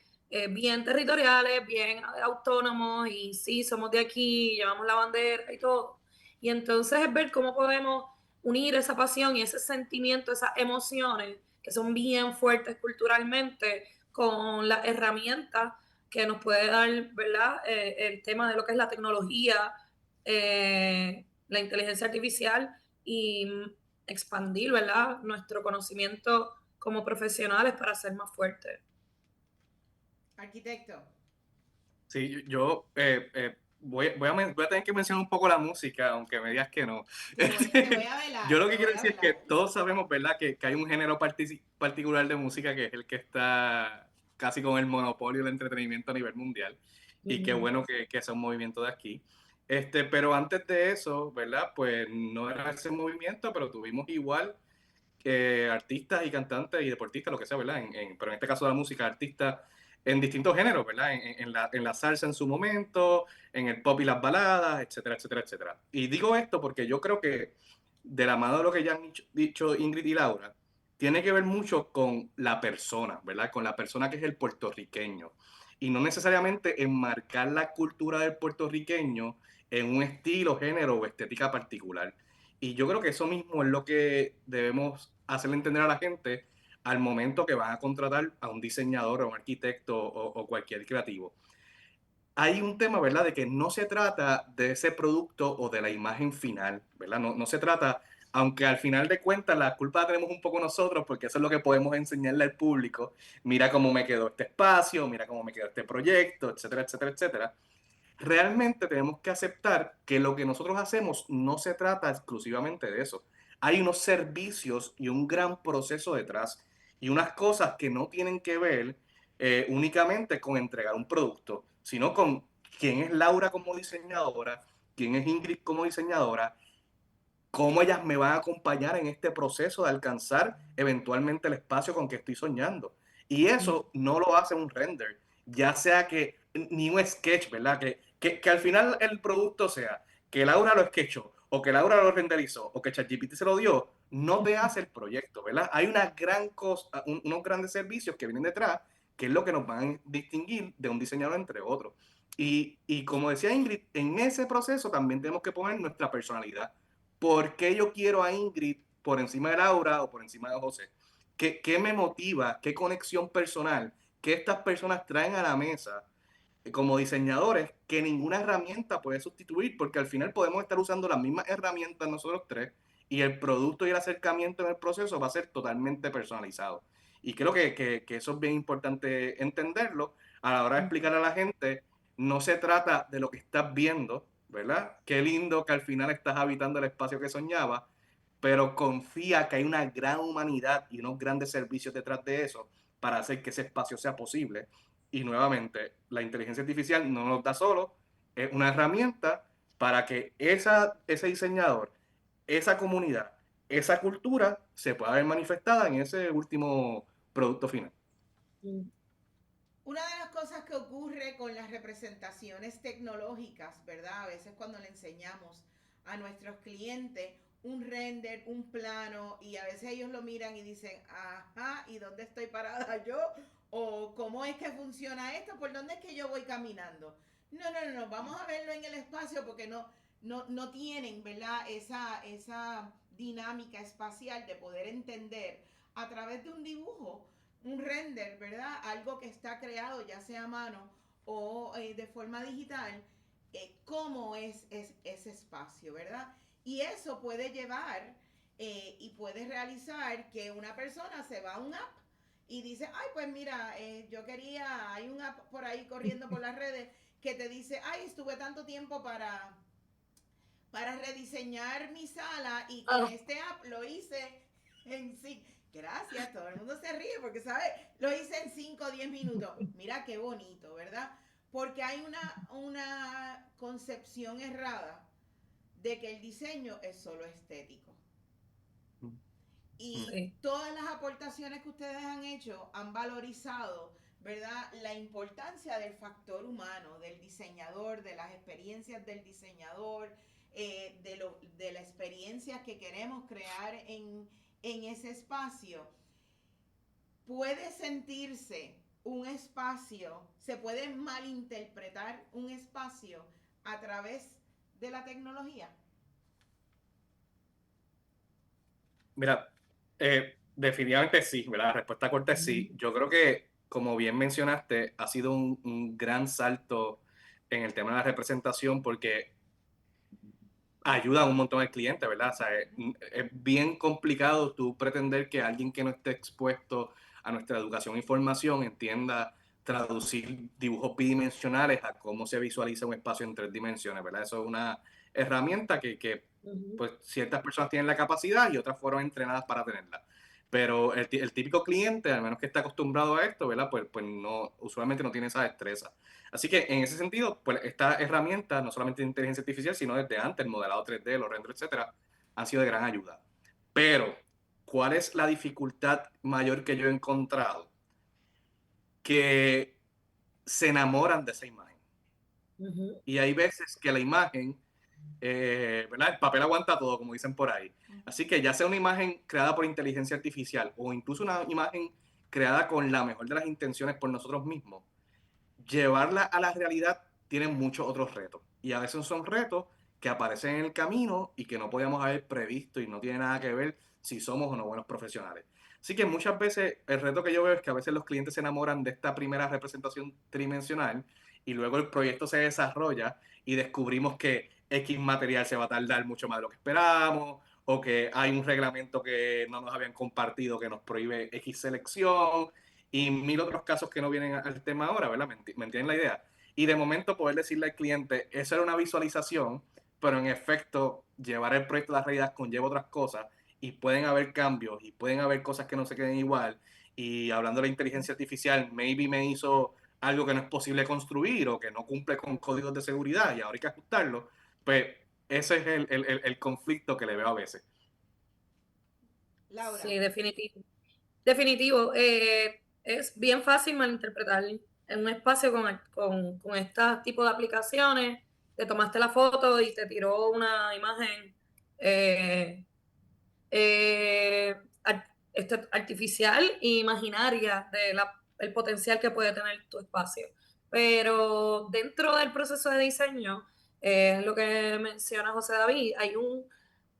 bien territoriales, bien autónomos y sí, somos de aquí, llevamos la bandera y todo. Y entonces es ver cómo podemos unir esa pasión y ese sentimiento, esas emociones que son bien fuertes culturalmente con las herramientas que nos puede dar, ¿verdad? El tema de lo que es la tecnología, la inteligencia artificial y expandir, ¿verdad? Nuestro conocimiento como profesionales para ser más fuertes. Arquitecto. Sí, yo voy a tener que mencionar un poco la música, aunque me digas que no. Te voy a Yo velar, lo te que voy quiero a decir es que velar. todos sabemos, ¿verdad?, que hay un género particular de música que es el que está casi con el monopolio del entretenimiento a nivel mundial. Y qué bueno que sea un movimiento de aquí. Pero antes de eso, ¿verdad? Pues no era ese movimiento, pero tuvimos igual artistas y cantantes y deportistas, lo que sea, ¿verdad? Pero en este caso de la música, artistas en distintos géneros, ¿verdad? En la salsa en su momento, en el pop y las baladas, etcétera, etcétera, etcétera. Y digo esto porque yo creo que de la mano de lo que ya han dicho Ingrid y Laura, tiene que ver mucho con la persona, ¿verdad? Con la persona que es el puertorriqueño. Y no necesariamente enmarcar la cultura del puertorriqueño en un estilo, género o estética particular. Y yo creo que eso mismo es lo que debemos hacerle entender a la gente al momento que van a contratar a un diseñador o un arquitecto o cualquier creativo. Hay un tema, ¿verdad?, de que no se trata de ese producto o de la imagen final, ¿verdad? No se trata, aunque al final de cuentas la culpa la tenemos un poco nosotros, porque eso es lo que podemos enseñarle al público. Mira cómo me quedó este espacio, mira cómo me quedó este proyecto, etcétera, etcétera, etcétera. Realmente tenemos que aceptar que lo que nosotros hacemos no se trata exclusivamente de eso. Hay unos servicios y un gran proceso detrás y unas cosas que no tienen que ver únicamente con entregar un producto, sino con quién es Laura como diseñadora, quién es Ingrid como diseñadora, cómo ellas me van a acompañar en este proceso de alcanzar eventualmente el espacio con que estoy soñando. Y eso no lo hace un render, ya sea que ni un sketch, ¿verdad? Que al final el producto sea que Laura lo sketchó o que Laura lo renderizó o que ChatGPT se lo dio, no te hace el proyecto, ¿verdad? Hay una gran cosa, unos grandes servicios que vienen detrás, que es lo que nos van a distinguir de un diseñador entre otros. Y como decía Ingrid, en ese proceso también tenemos que poner nuestra personalidad. ¿Por qué yo quiero a Ingrid por encima de Laura o por encima de José? ¿Qué me motiva? ¿Qué conexión personal? ¿Qué estas personas traen a la mesa como diseñadores que ninguna herramienta puede sustituir? Porque al final podemos estar usando las mismas herramientas nosotros tres y el producto y el acercamiento en el proceso va a ser totalmente personalizado. Y creo que eso es bien importante entenderlo a la hora de explicar a la gente. No se trata de lo que estás viendo, ¿verdad? Qué lindo que al final estás habitando el espacio que soñaba, pero confía que hay una gran humanidad y unos grandes servicios detrás de eso para hacer que ese espacio sea posible. Y nuevamente, la inteligencia artificial no nos da solo, es una herramienta para que ese diseñador, esa comunidad, esa cultura se pueda ver manifestada en ese último producto final. Una de las cosas que ocurre con las representaciones tecnológicas, ¿verdad? A veces cuando le enseñamos a nuestros clientes un render, un plano, y a veces ellos lo miran y dicen, ajá, ¿y dónde estoy parada yo? O ¿cómo es que funciona esto? ¿Por dónde es que yo voy caminando? No, vamos a verlo en el espacio porque no tienen, ¿verdad? Esa dinámica espacial de poder entender a través de un dibujo, un render, ¿verdad? Algo que está creado ya sea a mano o de forma digital, cómo es ese espacio, ¿verdad? Y eso puede llevar y puede realizar que una persona se va a un app y dice, ay, pues mira, yo quería, hay un app por ahí corriendo por las redes que te dice, ay, estuve tanto tiempo para rediseñar mi sala y con este app lo hice en sí. Gracias, todo el mundo se ríe porque, ¿sabes? Lo hice en 5 o 10 minutos. Mira qué bonito, ¿verdad? Porque hay una concepción errada de que el diseño es solo estético. Y Sí. todas las aportaciones que ustedes han hecho han valorizado, ¿verdad?, la importancia del factor humano, del diseñador, de las experiencias del diseñador, de la experiencia que queremos crear en ese espacio. Puede sentirse un espacio, se puede malinterpretar un espacio a través de la tecnología. Mira, definitivamente sí, ¿verdad? La respuesta corta es sí. Yo creo que, como bien mencionaste, ha sido un gran salto en el tema de la representación porque ayuda a un montón al cliente, ¿verdad? O sea, es bien complicado tú pretender que alguien que no esté expuesto a nuestra educación e información entienda traducir dibujos bidimensionales a cómo se visualiza un espacio en 3 dimensiones, ¿verdad? Eso es una herramienta que pues, ciertas personas tienen la capacidad y otras fueron entrenadas para tenerla. Pero el típico cliente, al menos que está acostumbrado a esto, ¿verdad? Pues no, usualmente no tiene esa destreza. Así que en ese sentido, pues esta herramienta, no solamente de inteligencia artificial, sino desde antes, el modelado 3D, los renders, etcétera, han sido de gran ayuda. Pero, ¿cuál es la dificultad mayor que yo he encontrado? Que se enamoran de esa imagen. Y hay veces que la imagen, ¿verdad? El papel aguanta todo, como dicen por ahí. Así que ya sea una imagen creada por inteligencia artificial o incluso una imagen creada con la mejor de las intenciones por nosotros mismos, llevarla a la realidad tiene muchos otros retos. Y a veces son retos que aparecen en el camino y que no podíamos haber previsto y no tiene nada que ver si somos o no buenos profesionales. Así que muchas veces el reto que yo veo es que a veces los clientes se enamoran de esta primera representación tridimensional y luego el proyecto se desarrolla y descubrimos que X material se va a tardar mucho más de lo que esperábamos o que hay un reglamento que no nos habían compartido que nos prohíbe X selección y 1000 otros casos que no vienen al tema ahora, ¿verdad? ¿Me entienden la idea? Y de momento poder decirle al cliente, eso era una visualización, pero en efecto llevar el proyecto a la realidad conlleva otras cosas y pueden haber cambios y pueden haber cosas que no se queden igual. Y hablando de la inteligencia artificial, maybe me hizo algo que no es posible construir o que no cumple con códigos de seguridad y ahora hay que ajustarlo. Pues ese es el conflicto que le veo a veces. Laura. Sí, definitivo. Definitivo. Es bien fácil malinterpretar en un espacio con este tipo de aplicaciones. Te tomaste la foto y te tiró una imagen eh, artificial e imaginaria el potencial que puede tener tu espacio. Pero dentro del proceso de diseño, lo que menciona José David,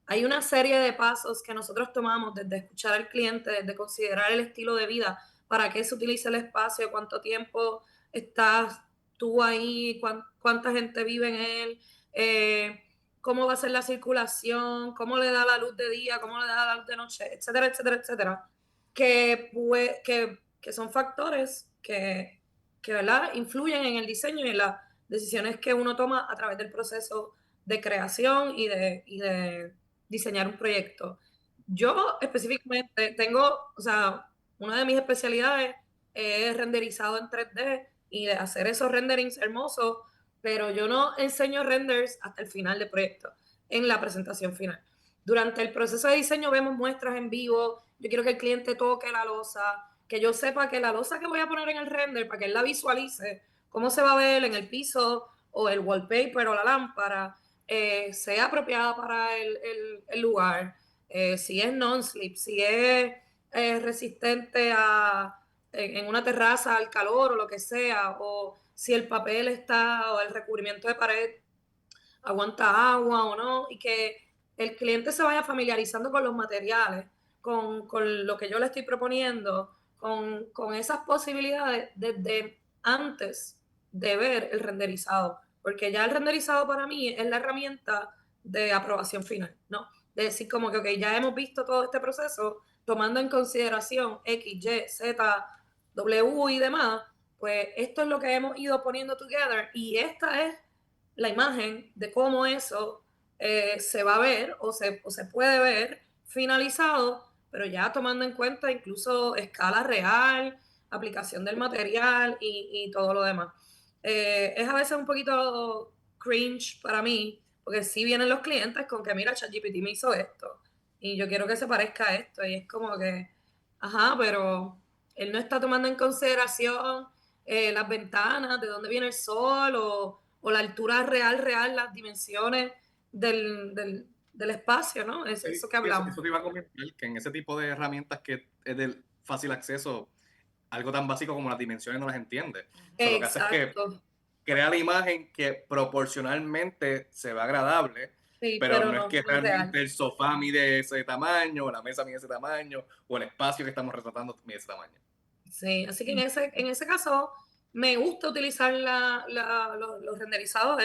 hay una serie de pasos que nosotros tomamos desde escuchar al cliente, desde considerar el estilo de vida, para qué se utiliza el espacio, cuánto tiempo estás tú ahí, cuánta gente vive en él, cómo va a ser la circulación, cómo le da la luz de día, cómo le da la luz de noche, etcétera, etcétera, etcétera, que son factores que ¿verdad? Influyen en el diseño y en las decisiones que uno toma a través del proceso de creación y de diseñar un proyecto. Yo específicamente tengo, o sea, una de mis especialidades es renderizado en 3D y de hacer esos renderings hermosos, pero yo no enseño renders hasta el final del proyecto, en la presentación final. Durante el proceso de diseño vemos muestras en vivo, yo quiero que el cliente toque la losa, que yo sepa que la losa que voy a poner en el render, para que él la visualice, cómo se va a ver en el piso o el wallpaper o la lámpara, sea apropiada para el lugar, si es non-slip, si es resistente en una terraza al calor o lo que sea, o si el papel está o el recubrimiento de pared aguanta agua o no, y que el cliente se vaya familiarizando con los materiales, con lo que yo le estoy proponiendo, con esas posibilidades desde antes de ver el renderizado, porque ya el renderizado para mí es la herramienta de aprobación final, ¿no? De decir como que, ok, ya hemos visto todo este proceso, tomando en consideración X, Y, Z, W y demás, pues esto es lo que hemos ido poniendo together y esta es la imagen de cómo eso se va a ver o se puede ver finalizado, pero ya tomando en cuenta incluso escala real, aplicación del material y todo lo demás. Es a veces un poquito cringe para mí porque sí vienen los clientes con que, mira, ChatGPT me hizo esto, y yo quiero que se parezca a esto, y es como que, ajá, pero él no está tomando en consideración las ventanas, de dónde viene el sol, o la altura real, las dimensiones del espacio, ¿no? Es eso que hablamos. Eso te iba a comentar, que en ese tipo de herramientas que es de fácil acceso, algo tan básico como las dimensiones no las entiende. So, lo que hace es que Exacto. crea la imagen que proporcionalmente se ve agradable, Sí, pero pero no es no, que no es real. realmente el sofá mide ese tamaño, o la mesa mide ese tamaño, o el espacio que estamos retratando mide ese tamaño. Sí, así que en ese caso me gusta utilizar los renderizados.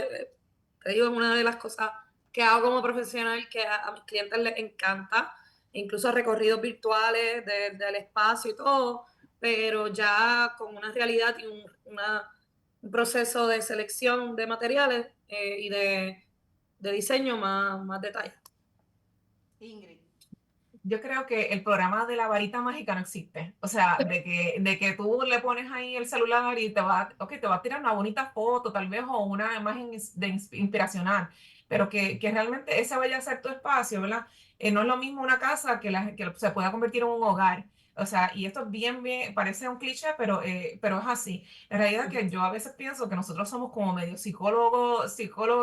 Te digo, es una de las cosas que hago como profesional que a mis clientes les encanta, incluso recorridos virtuales del espacio y todo, pero ya con una realidad y un proceso de selección de materiales y de diseño más detallado. Ingrid. Yo creo que el programa de la varita mágica no existe. O sea, de que tú le pones ahí el celular y okay, te va a tirar una bonita foto, tal vez, o una imagen inspiracional, pero que realmente ese vaya a ser tu espacio, ¿verdad? No es lo mismo una casa que se pueda convertir en un hogar. O sea, y esto es bien, parece un cliché, pero es así. La realidad es que yo a veces pienso que nosotros somos como medio psicólogos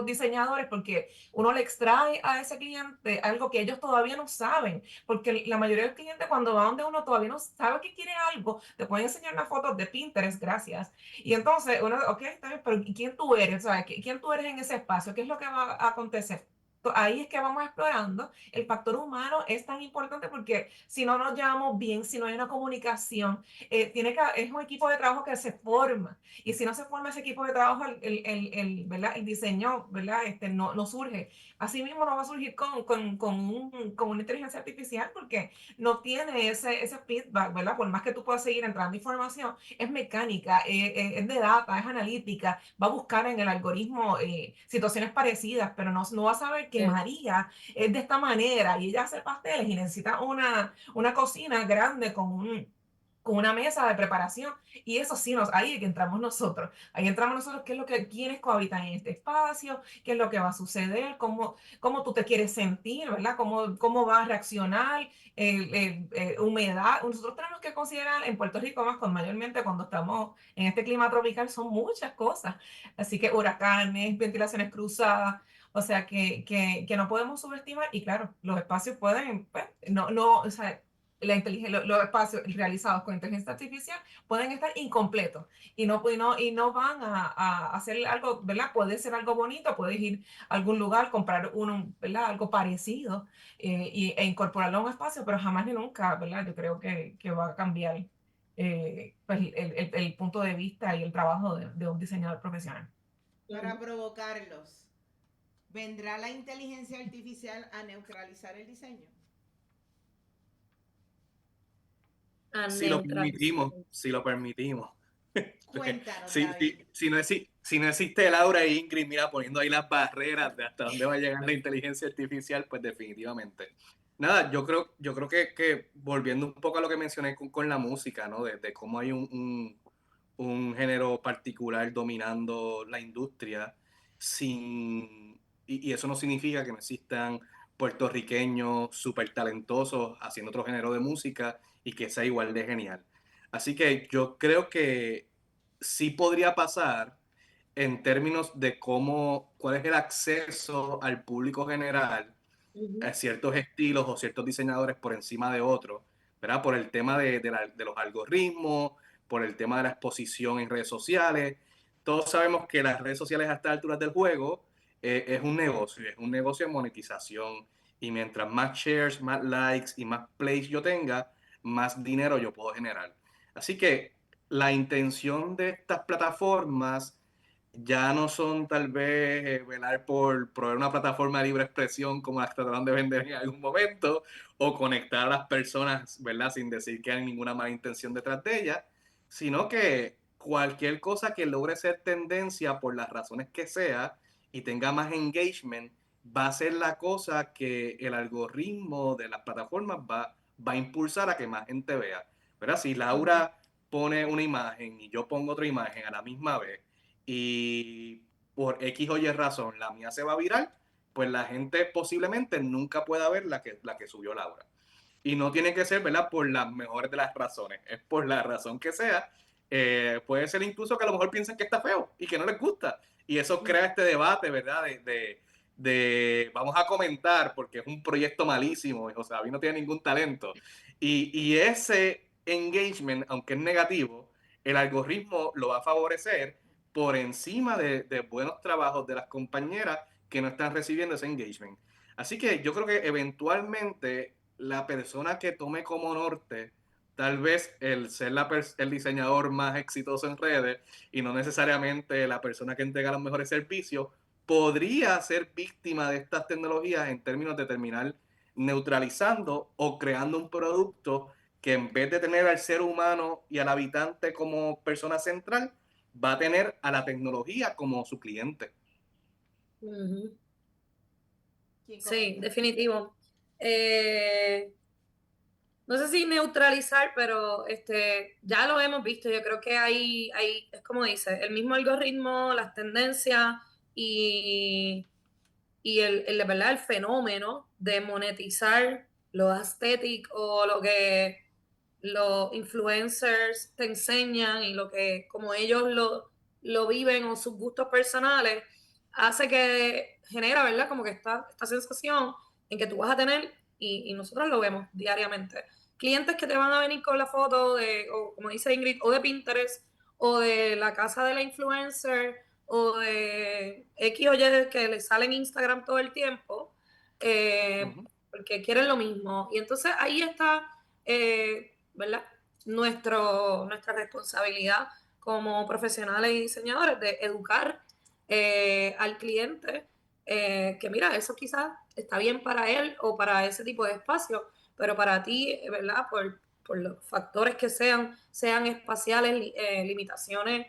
diseñadores, porque uno le extrae a ese cliente algo que ellos todavía no saben, porque la mayoría de los clientes cuando va donde uno todavía no sabe que quiere algo, te pueden enseñar una foto de Pinterest, gracias. Y entonces uno, ok, está bien, pero ¿quién tú eres? O sea, ¿quién tú eres en ese espacio? ¿Qué es lo que va a acontecer? Ahí es que vamos explorando. El factor humano es tan importante porque si no nos llevamos bien, si no hay una comunicación, es un equipo de trabajo que se forma. Y si no se forma ese equipo de trabajo, ¿verdad? El diseño, ¿verdad? No surge. Asimismo, no va a surgir con una inteligencia artificial porque no tiene ese feedback, ¿verdad? Por más que tú puedas seguir entrando información, es mecánica, es de data, es analítica, va a buscar en el algoritmo situaciones parecidas, pero no va a saber que María es de esta manera y ella hace pasteles y necesita una cocina grande con una mesa de preparación. Y eso sí, ahí es que entramos nosotros. Ahí entramos nosotros, qué es lo que, quiénes cohabitan en este espacio, qué es lo que va a suceder, cómo tú te quieres sentir, ¿verdad? Cómo va a reaccionar, humedad. Nosotros tenemos que considerar en Puerto Rico, más mayormente cuando estamos en este clima tropical, son muchas cosas. Así que huracanes, ventilaciones cruzadas, o sea, que no podemos subestimar. Y claro, los espacios pueden, pues, o sea, los espacios realizados con inteligencia artificial pueden estar incompletos y no van a hacer algo, ¿verdad? Puede ser algo bonito, puedes ir a algún lugar, comprar ¿verdad? Algo parecido e incorporarlo a un espacio, pero jamás ni nunca, ¿verdad? Yo creo que va a cambiar pues, el punto de vista y el trabajo de un diseñador profesional. Para provocarlos, ¿vendrá la inteligencia artificial a neutralizar el diseño? Si lo permitimos, si lo permitimos. Cuéntanos, Si, David. si no existe Laura e Ingrid, mira, poniendo ahí las barreras de hasta dónde va a llegar la inteligencia artificial, pues definitivamente. Nada, yo creo que volviendo un poco a lo que mencioné con la música, ¿no? De cómo hay un género particular dominando la industria, y eso no significa que no existan puertorriqueños súper talentosos haciendo otro género de música y que sea igual de genial. Así que yo creo que sí podría pasar en términos de cuál es el acceso al público general a ciertos estilos o ciertos diseñadores por encima de otros, ¿verdad? Por el tema de los algoritmos, por el tema de la exposición en redes sociales. Todos sabemos que las redes sociales a estas alturas del juego es un negocio de monetización. Y mientras más shares, más likes y más plays yo tenga, más dinero yo puedo generar. Así que la intención de estas plataformas ya no son tal vez velar por proveer una plataforma de libre expresión como las que trataron de vender en algún momento o conectar a las personas, ¿verdad? Sin decir que hay ninguna mala intención detrás de ellas, sino que cualquier cosa que logre ser tendencia por las razones que sea y tenga más engagement, va a ser la cosa que el algoritmo de las plataformas va a impulsar a que más gente vea. ¿Verdad? Si Laura pone una imagen y yo pongo otra imagen a la misma vez, y por X o Y razón la mía se va a virar, pues la gente posiblemente nunca pueda ver la que subió Laura. Y no tiene que ser, ¿verdad?, por las mejores de las razones, es por la razón que sea. Puede ser incluso que a lo mejor piensen que está feo y que no les gusta. Y eso crea este debate, ¿verdad?, de vamos a comentar porque es un proyecto malísimo, o sea, a mí no tiene ningún talento. Y ese engagement, aunque es negativo, el algoritmo lo va a favorecer por encima de buenos trabajos de las compañeras que no están recibiendo ese engagement. Así que yo creo que eventualmente la persona que tome como norte tal vez el ser el diseñador más exitoso en redes y no necesariamente la persona que entrega los mejores servicios, podría ser víctima de estas tecnologías en términos de terminar neutralizando o creando un producto que en vez de tener al ser humano y al habitante como persona central, va a tener a la tecnología como su cliente. Ujú. ¿Quién Sí, comenta? definitivo. No sé si neutralizar, pero ya lo hemos visto. Yo creo que es como dice, el mismo algoritmo, las tendencias y, y ¿verdad?, el fenómeno de monetizar lo aesthetic o lo que los influencers te enseñan y lo que como ellos lo viven o sus gustos personales, hace que genera, ¿verdad?, como que esta sensación en que tú vas a tener, y nosotros lo vemos diariamente, clientes que te van a venir con la foto o como dice Ingrid, o de Pinterest, o de la casa de la influencer, o de X o Y que le sale en Instagram todo el tiempo, porque quieren lo mismo. Y entonces ahí está, ¿verdad?, nuestra responsabilidad como profesionales y diseñadores de educar al cliente, que mira, eso quizás está bien para él o para ese tipo de espacio, pero para ti, ¿verdad?, por los factores que sean espaciales, limitaciones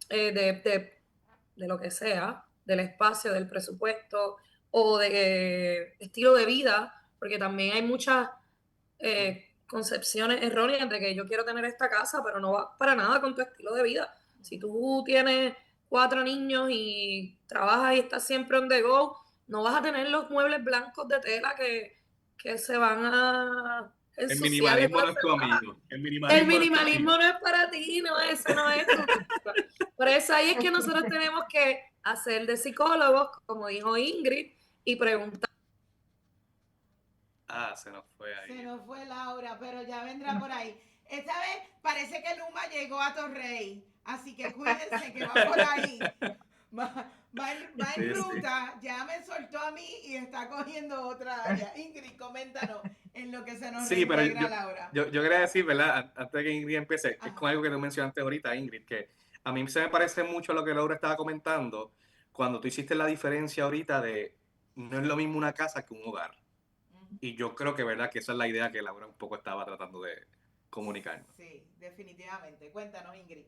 de lo que sea, del espacio, del presupuesto o de estilo de vida, porque también hay muchas concepciones erróneas de que yo quiero tener esta casa, pero no va para nada con tu estilo de vida. Si tú tienes 4 niños y trabajas y estás siempre on the go, no vas a tener los muebles blancos de tela que se van a El ensuciar de minimalismo no todas es tu formas. amigo. El El minimalismo no es tu amigo. minimalismo no es para ti, no, ese no es tu. Por eso ahí es que nosotros tenemos que hacer de psicólogos, como dijo Ingrid, y preguntar. Ah, se nos fue Se ahí. nos fue Laura, pero ya vendrá por ahí. Esta vez parece que Luma llegó a Torrey, así que cuídense que va por ahí. Va en Sí, sí. ruta, ya me soltó a mí y está cogiendo otra área. Ingrid, coméntanos en lo que se nos Sí, pero reintegra Laura. yo quería decir, ¿verdad? Antes de que Ingrid empiece, que es con Ajá. algo que tú mencionaste ahorita, Ingrid, que a mí se me parece mucho lo que Laura estaba comentando cuando tú hiciste la diferencia ahorita de no es lo mismo una casa que un hogar. Y yo creo que, ¿verdad?, que esa es la idea que Laura un poco estaba tratando de comunicarnos. Sí, definitivamente. Cuéntanos, Ingrid.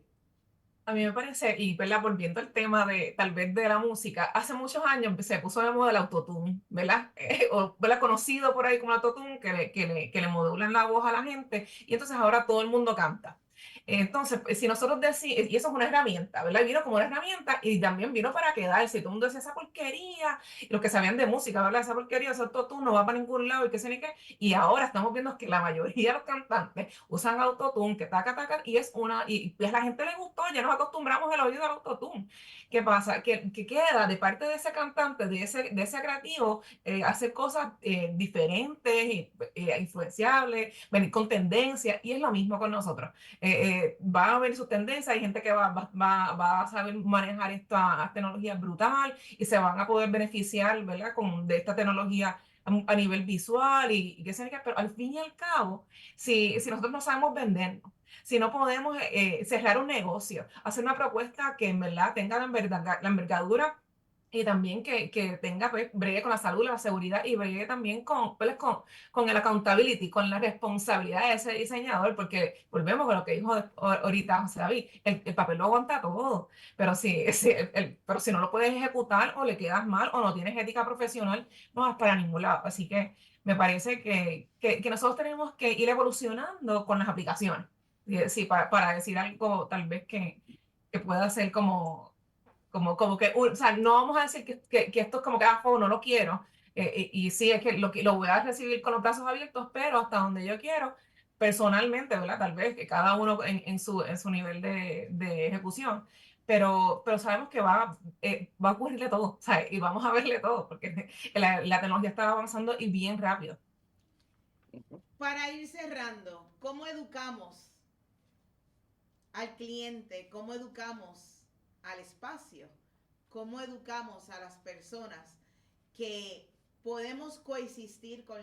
A mí me parece, y ¿verdad?, volviendo al tema de tal vez de la música, hace muchos años se puso de moda el autotune, ¿verdad? O ¿verdad?, conocido por ahí como autotune, que le modulan la voz a la gente, y entonces ahora todo el mundo canta. Entonces, si nosotros decimos, y eso es una herramienta, ¿verdad? Vino como una herramienta y también vino para quedarse. Todo el mundo decía esa porquería, y los que sabían de música, ¿verdad? Esa porquería, ese autotune no va para ningún lado y qué sé ni qué. Y ahora estamos viendo que la mayoría de los cantantes usan autotune, que taca, taca, y y pues a la gente le gustó, ya nos acostumbramos al oído al autotune. ¿Qué pasa? Que queda de parte de ese cantante, de ese creativo, hacer cosas diferentes y influenciables, venir con tendencia, y es lo mismo con nosotros. Va a haber sus tendencias, hay gente que va a saber manejar esta tecnología brutal y se van a poder beneficiar, ¿verdad?, de esta tecnología a nivel visual y qué sé yo, pero al fin y al cabo, si nosotros no sabemos vendernos, si no podemos cerrar un negocio, hacer una propuesta que en verdad tenga la envergadura y también que tenga, pues, bregue con la salud, la seguridad y bregue también pues, con el accountability, con la responsabilidad de ese diseñador, porque volvemos con lo que dijo ahorita José David, el papel lo aguanta todo, pero pero si no lo puedes ejecutar o le quedas mal o no tienes ética profesional, no vas para ningún lado. Así que me parece que nosotros tenemos que ir evolucionando con las aplicaciones. Sí, para decir algo tal vez que pueda ser como como que, o sea, no vamos a decir que esto es como que, no lo quiero, y sí, es que lo voy a recibir con los brazos abiertos, pero hasta donde yo quiero, personalmente, ¿verdad? Tal vez que cada uno en su nivel de ejecución, pero sabemos que va a ocurrirle todo, ¿sabes? Y vamos a verle todo, porque la tecnología está avanzando y bien rápido. Para ir cerrando, ¿cómo educamos al cliente? ¿Cómo educamos al espacio? ¿Cómo educamos a las personas que podemos coexistir con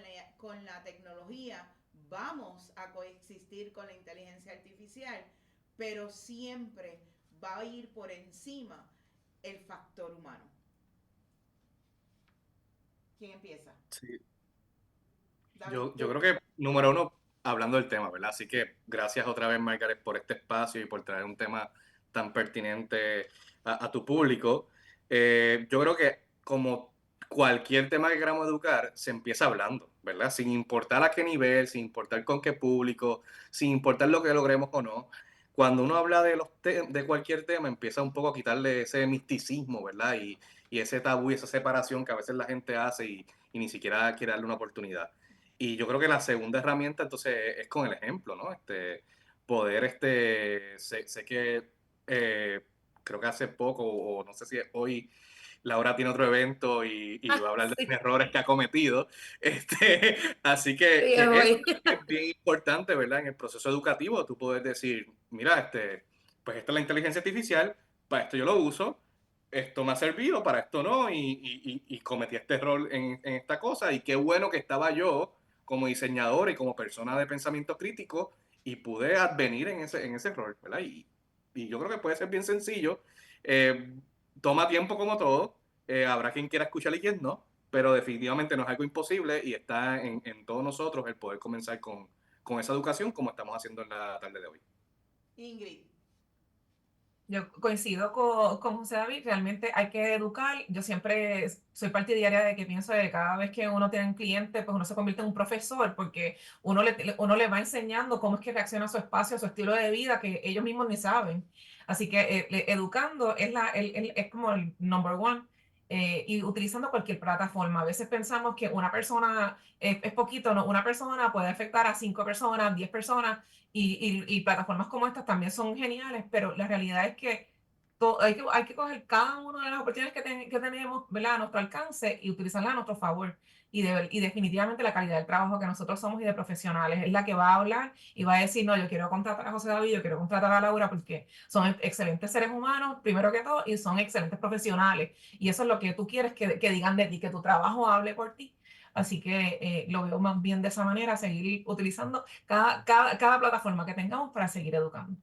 la tecnología? Vamos a coexistir con la inteligencia artificial, pero siempre va a ir por encima el factor humano. ¿Quién empieza? Sí. David, Yo tú. creo que, número uno, hablando del tema, ¿verdad? Así que gracias otra vez, Margaret, por este espacio y por traer un tema tan pertinente a tu público. Yo creo que como cualquier tema que queramos educar, se empieza hablando, ¿verdad? Sin importar a qué nivel, sin importar con qué público, sin importar lo que logremos o no. Cuando uno habla de cualquier tema, empieza un poco a quitarle ese misticismo, ¿verdad? Y ese tabú y esa separación que a veces la gente hace y ni siquiera quiere darle una oportunidad. Y yo creo que la segunda herramienta entonces es con el ejemplo, ¿no? Poder, sé que creo que hace poco, o no sé si es hoy, Laura tiene otro evento y va a hablar de Sí, los errores que ha cometido. Así que, sí, que es eso hoy. es bien importante, ¿verdad? En el proceso educativo, tú puedes decir, mira, pues esta es la inteligencia artificial, para esto yo lo uso, esto me ha servido, para esto no, y cometí este error en esta cosa, y qué bueno que estaba yo como diseñador y como persona de pensamiento crítico y pude advenir en ese rol, ¿verdad? Y yo creo que puede ser bien sencillo. Eh, Toma tiempo como todo. Habrá quien quiera escuchar y quien no, pero definitivamente no es algo imposible y está en todos nosotros el poder comenzar con esa educación como estamos haciendo en la tarde de hoy. Ingrid. Yo coincido con José David, realmente hay que educar. Yo siempre soy partidaria de que pienso que cada vez que uno tiene un cliente, pues uno se convierte en un profesor, porque uno le va enseñando cómo es que reacciona a su espacio, a su estilo de vida, que ellos mismos ni saben. Así que educando es como el number one. Y utilizando cualquier plataforma. A veces pensamos que una persona es poquito, no, una persona puede afectar a 5 personas, 10 personas, y plataformas como estas también son geniales, pero la realidad es que hay que coger cada una de las oportunidades que tenemos, ¿verdad? A nuestro alcance y utilizarlas a nuestro favor. Y definitivamente la calidad del trabajo que nosotros somos y de profesionales es la que va a hablar y va a decir, no, yo quiero contratar a José David, yo quiero contratar a Laura porque son excelentes seres humanos, primero que todo, y son excelentes profesionales. Y eso es lo que tú quieres que digan de ti, que tu trabajo hable por ti. Así que lo veo más bien de esa manera, seguir utilizando cada plataforma que tengamos para seguir educando.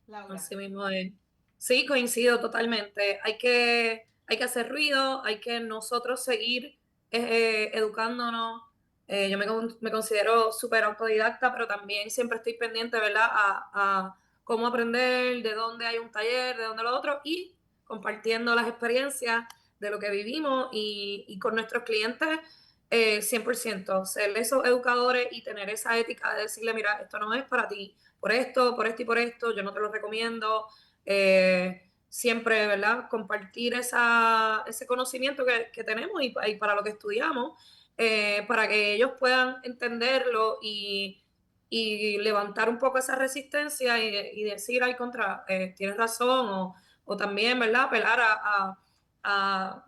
Laura. Así mismo es. Sí, coincido totalmente. Hay que hacer ruido, hay que nosotros seguir educándonos. Me considero súper autodidacta, pero también siempre estoy pendiente, ¿verdad? A cómo aprender, de dónde hay un taller, de dónde lo otro, y compartiendo las experiencias de lo que vivimos y con nuestros clientes, 100%. Ser esos educadores y tener esa ética de decirle, mira, esto no es para ti por esto y por esto, yo no te lo recomiendo. Siempre, ¿verdad? Compartir ese conocimiento que tenemos y para lo que estudiamos, para que ellos puedan entenderlo y levantar un poco esa resistencia y decir, ay, tienes razón, o también, ¿verdad? Apelar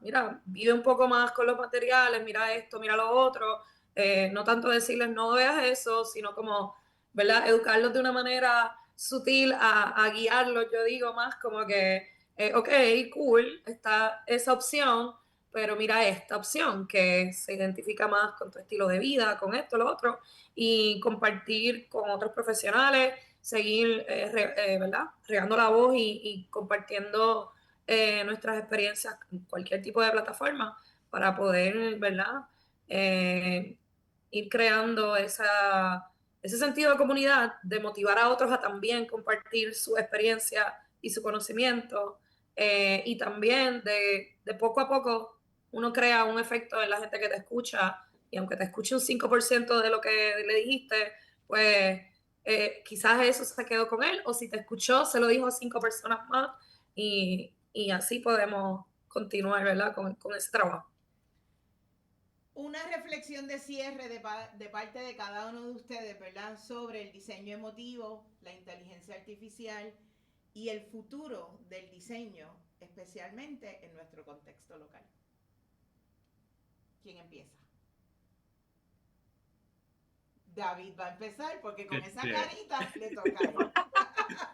mira, vive un poco más con los materiales, mira esto, mira lo otro. No tanto decirles no veas eso, sino como, ¿verdad? Educarlos de una manera sutil a guiarlos, yo digo más como que, ok, cool, está esa opción, pero mira esta opción que se identifica más con tu estilo de vida, con esto, lo otro, y compartir con otros profesionales, seguir, ¿verdad? Regando la voz y compartiendo nuestras experiencias en cualquier tipo de plataforma para poder, ¿verdad? Ir creando ese sentido de comunidad, de motivar a otros a también compartir su experiencia y su conocimiento, y también de poco a poco uno crea un efecto en la gente que te escucha, y aunque te escuche un 5% de lo que le dijiste, pues quizás eso se quedó con él, o si te escuchó, se lo dijo a 5 personas más, y y así podemos continuar, ¿verdad? Con ese trabajo. Una reflexión de cierre de parte de cada uno de ustedes, ¿verdad? Sobre el diseño emotivo, la inteligencia artificial y el futuro del diseño, especialmente en nuestro contexto local. ¿Quién empieza? David va a empezar porque con esa carita le toca a él.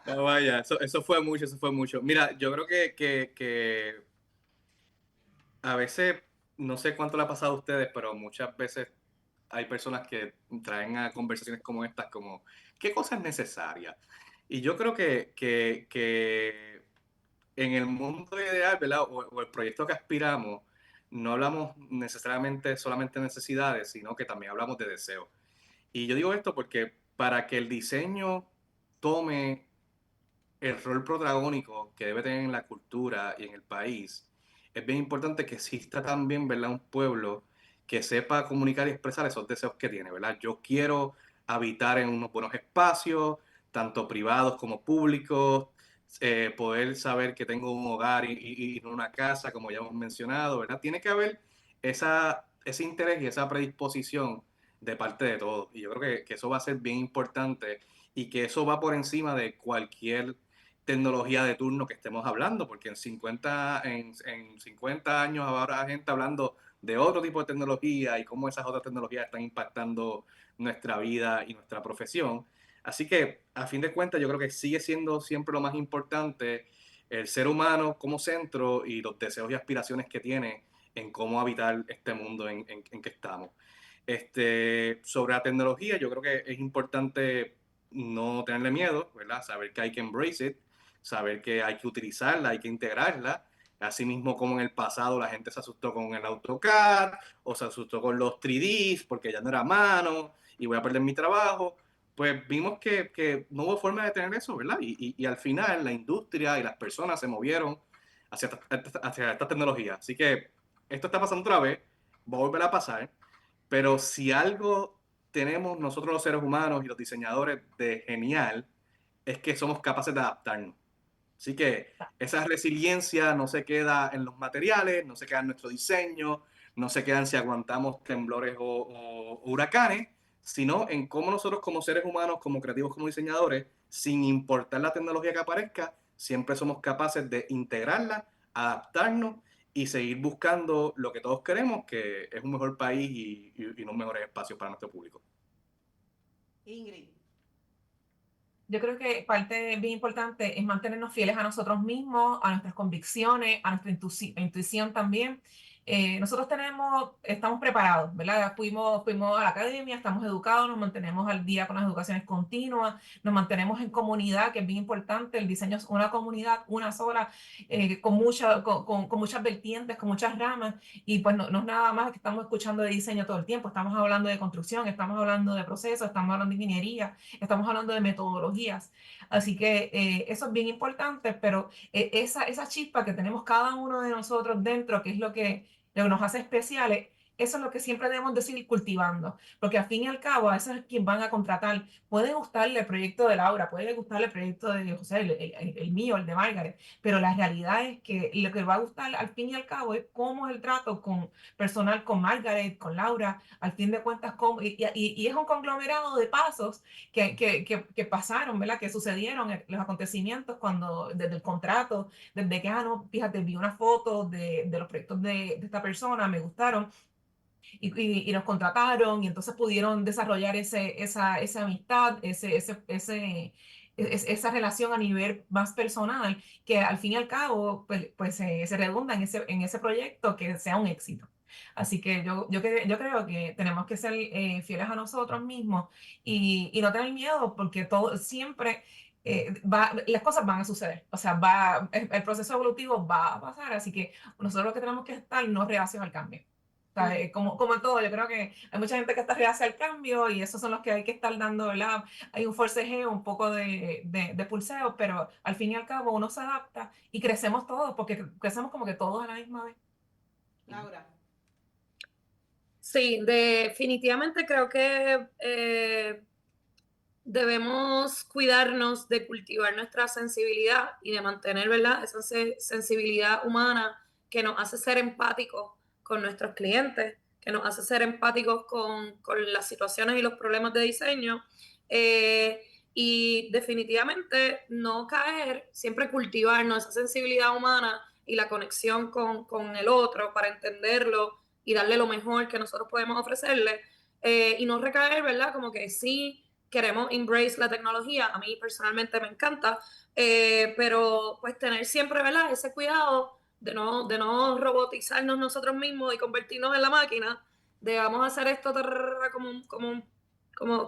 No, vaya, eso fue mucho, eso fue mucho. Mira, yo creo que a veces, no sé cuánto le ha pasado a ustedes, pero muchas veces hay personas que traen a conversaciones como estas, como, ¿qué cosa es necesaria? Y yo creo que en el mundo ideal, ¿verdad? O el proyecto que aspiramos, no hablamos necesariamente solamente de necesidades, sino que también hablamos de deseos. Y yo digo esto porque para que el diseño tome el rol protagónico que debe tener en la cultura y en el país, es bien importante que exista también, ¿verdad? Un pueblo que sepa comunicar y expresar esos deseos que tiene, ¿verdad? Yo quiero habitar en unos buenos espacios, tanto privados como públicos, poder saber que tengo un hogar y no una casa, como ya hemos mencionado, ¿verdad? Tiene que haber ese interés y esa predisposición de parte de todos. Y yo creo que eso va a ser bien importante y que eso va por encima de cualquier tecnología de turno que estemos hablando, porque en 50 años habrá gente hablando de otro tipo de tecnología y cómo esas otras tecnologías están impactando nuestra vida y nuestra profesión. Así que, a fin de cuentas, yo creo que sigue siendo siempre lo más importante el ser humano como centro y los deseos y aspiraciones que tiene en cómo habitar este mundo en que estamos. Sobre la tecnología, yo creo que es importante no tenerle miedo, ¿verdad? Saber que hay que embrace it, saber que hay que utilizarla, hay que integrarla. Así mismo como en el pasado la gente se asustó con el AutoCAD o se asustó con los 3Ds porque ya no era mano y voy a perder mi trabajo, pues vimos que no hubo forma de tener eso, ¿verdad? Y al final la industria y las personas se movieron hacia esta tecnología. Así que esto está pasando otra vez, va a volver a pasar, pero si algo tenemos nosotros los seres humanos y los diseñadores de genial, es que somos capaces de adaptarnos. Así que esa resiliencia no se queda en los materiales, no se queda en nuestro diseño, no se queda en si aguantamos temblores o huracanes, sino en cómo nosotros como seres humanos, como creativos, como diseñadores, sin importar la tecnología que aparezca, siempre somos capaces de integrarla, adaptarnos y seguir buscando lo que todos queremos, que es un mejor país y unos mejores espacios para nuestro público. Ingrid. Yo creo que parte bien importante es mantenernos fieles a nosotros mismos, a nuestras convicciones, a nuestra intuición también. Nosotros estamos preparados, ¿verdad? Fuimos a la academia, estamos educados, nos mantenemos al día con las educaciones continuas, nos mantenemos en comunidad, que es bien importante. El diseño es una comunidad, una sola, con muchas vertientes, con muchas ramas. Y pues no es nada más que estamos escuchando de diseño todo el tiempo. Estamos hablando de construcción, estamos hablando de procesos, estamos hablando de ingeniería, estamos hablando de metodologías. Así que eso es bien importante, pero esa chispa que tenemos cada uno de nosotros dentro, que es lo que nos hace especiales, eso es lo que siempre debemos de seguir cultivando, porque al fin y al cabo, a eso es quien van a contratar. Puede gustarle el proyecto de Laura, puede gustarle el proyecto de José, el mío, el de Margaret, pero la realidad es que lo que va a gustar al fin y al cabo es cómo es el trato con personal con Margaret, con Laura, al fin de cuentas, y es un conglomerado de pasos que pasaron, ¿verdad? Que sucedieron los acontecimientos desde el contrato, desde que, no, fíjate, vi una foto de los proyectos de esta persona, me gustaron, y nos contrataron, y entonces pudieron desarrollar esa amistad, esa relación a nivel más personal, que al fin y al cabo, pues se redunda en ese proyecto que sea un éxito. Así que yo creo que tenemos que ser fieles a nosotros mismos y no tener miedo, porque todo siempre las cosas van a suceder. O sea, el proceso evolutivo va a pasar, así que nosotros lo que tenemos que estar no reacios al cambio. O sea, como en todo, yo creo que hay mucha gente que está reacia al cambio y esos son los que hay que estar dando, ¿verdad? Hay un forcejeo, un poco de pulseo, pero al fin y al cabo uno se adapta y crecemos todos, porque crecemos como que todos a la misma vez. Laura. Sí, definitivamente creo que debemos cuidarnos de cultivar nuestra sensibilidad y de mantener, ¿verdad?, esa sensibilidad humana que nos hace ser empáticos con nuestros clientes, que nos hace ser empáticos con las situaciones y los problemas de diseño, y definitivamente no caer, siempre cultivarnos esa sensibilidad humana y la conexión con el otro para entenderlo y darle lo mejor que nosotros podemos ofrecerle, y no recaer, ¿verdad?, como que sí queremos embrace la tecnología, a mí personalmente me encanta, pero pues tener siempre, ¿verdad?, ese cuidado de no robotizarnos nosotros mismos y convertirnos en la máquina, de vamos a hacer esto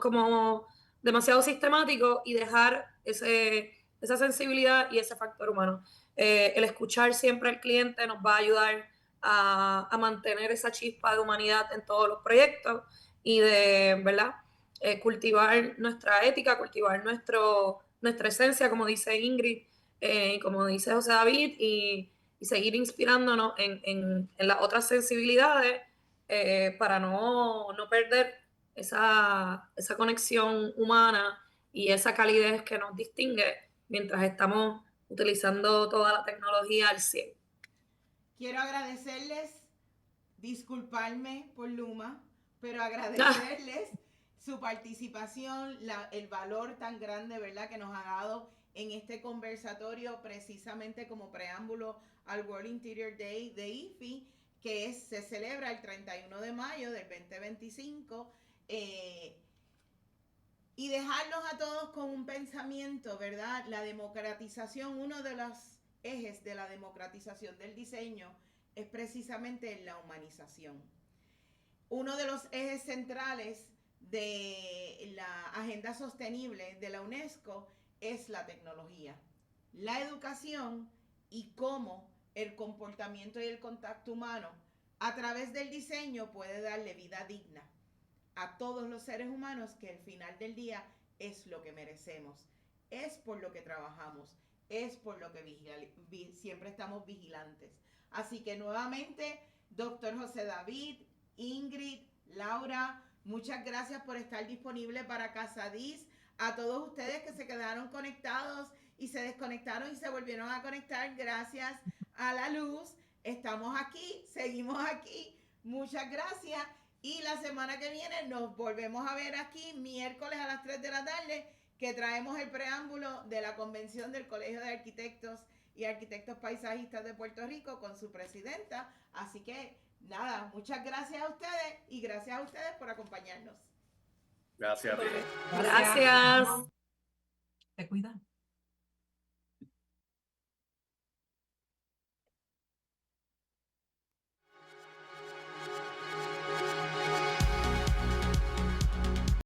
como demasiado sistemático y dejar esa sensibilidad y ese factor humano. El escuchar siempre al cliente nos va a ayudar a mantener esa chispa de humanidad en todos los proyectos y de, ¿verdad?, cultivar nuestra ética, cultivar nuestra esencia, como dice Ingrid, como dice José David, y seguir inspirándonos en las otras sensibilidades, para no perder esa conexión humana y esa calidez que nos distingue mientras estamos utilizando toda la tecnología al 100. Quiero agradecerles, disculparme por Luma, pero agradecerles su participación, el valor tan grande, ¿verdad?, que nos ha dado en este conversatorio, precisamente como preámbulo al World Interior Day de IFI, que se celebra el 31 de mayo del 2025, y dejarnos a todos con un pensamiento, ¿verdad? La democratización, uno de los ejes de la democratización del diseño es precisamente la humanización. Uno de los ejes centrales de la agenda sostenible de la UNESCO es la tecnología, la educación y cómo el comportamiento y el contacto humano a través del diseño puede darle vida digna a todos los seres humanos, que al final del día es lo que merecemos, es por lo que trabajamos, es por lo que siempre estamos vigilantes. Así que nuevamente, doctor José David, Ingrid, Laura, muchas gracias por estar disponible para Casadís. A todos ustedes que se quedaron conectados y se desconectaron y se volvieron a conectar, gracias a la luz. Estamos aquí, seguimos aquí. Muchas gracias. Y la semana que viene nos volvemos a ver aquí, miércoles a las 3 de la tarde, que traemos el preámbulo de la convención del Colegio de Arquitectos y Arquitectos Paisajistas de Puerto Rico con su presidenta. Así que nada, muchas gracias a ustedes y gracias a ustedes por acompañarnos. Gracias a ti. Gracias. Te cuidan.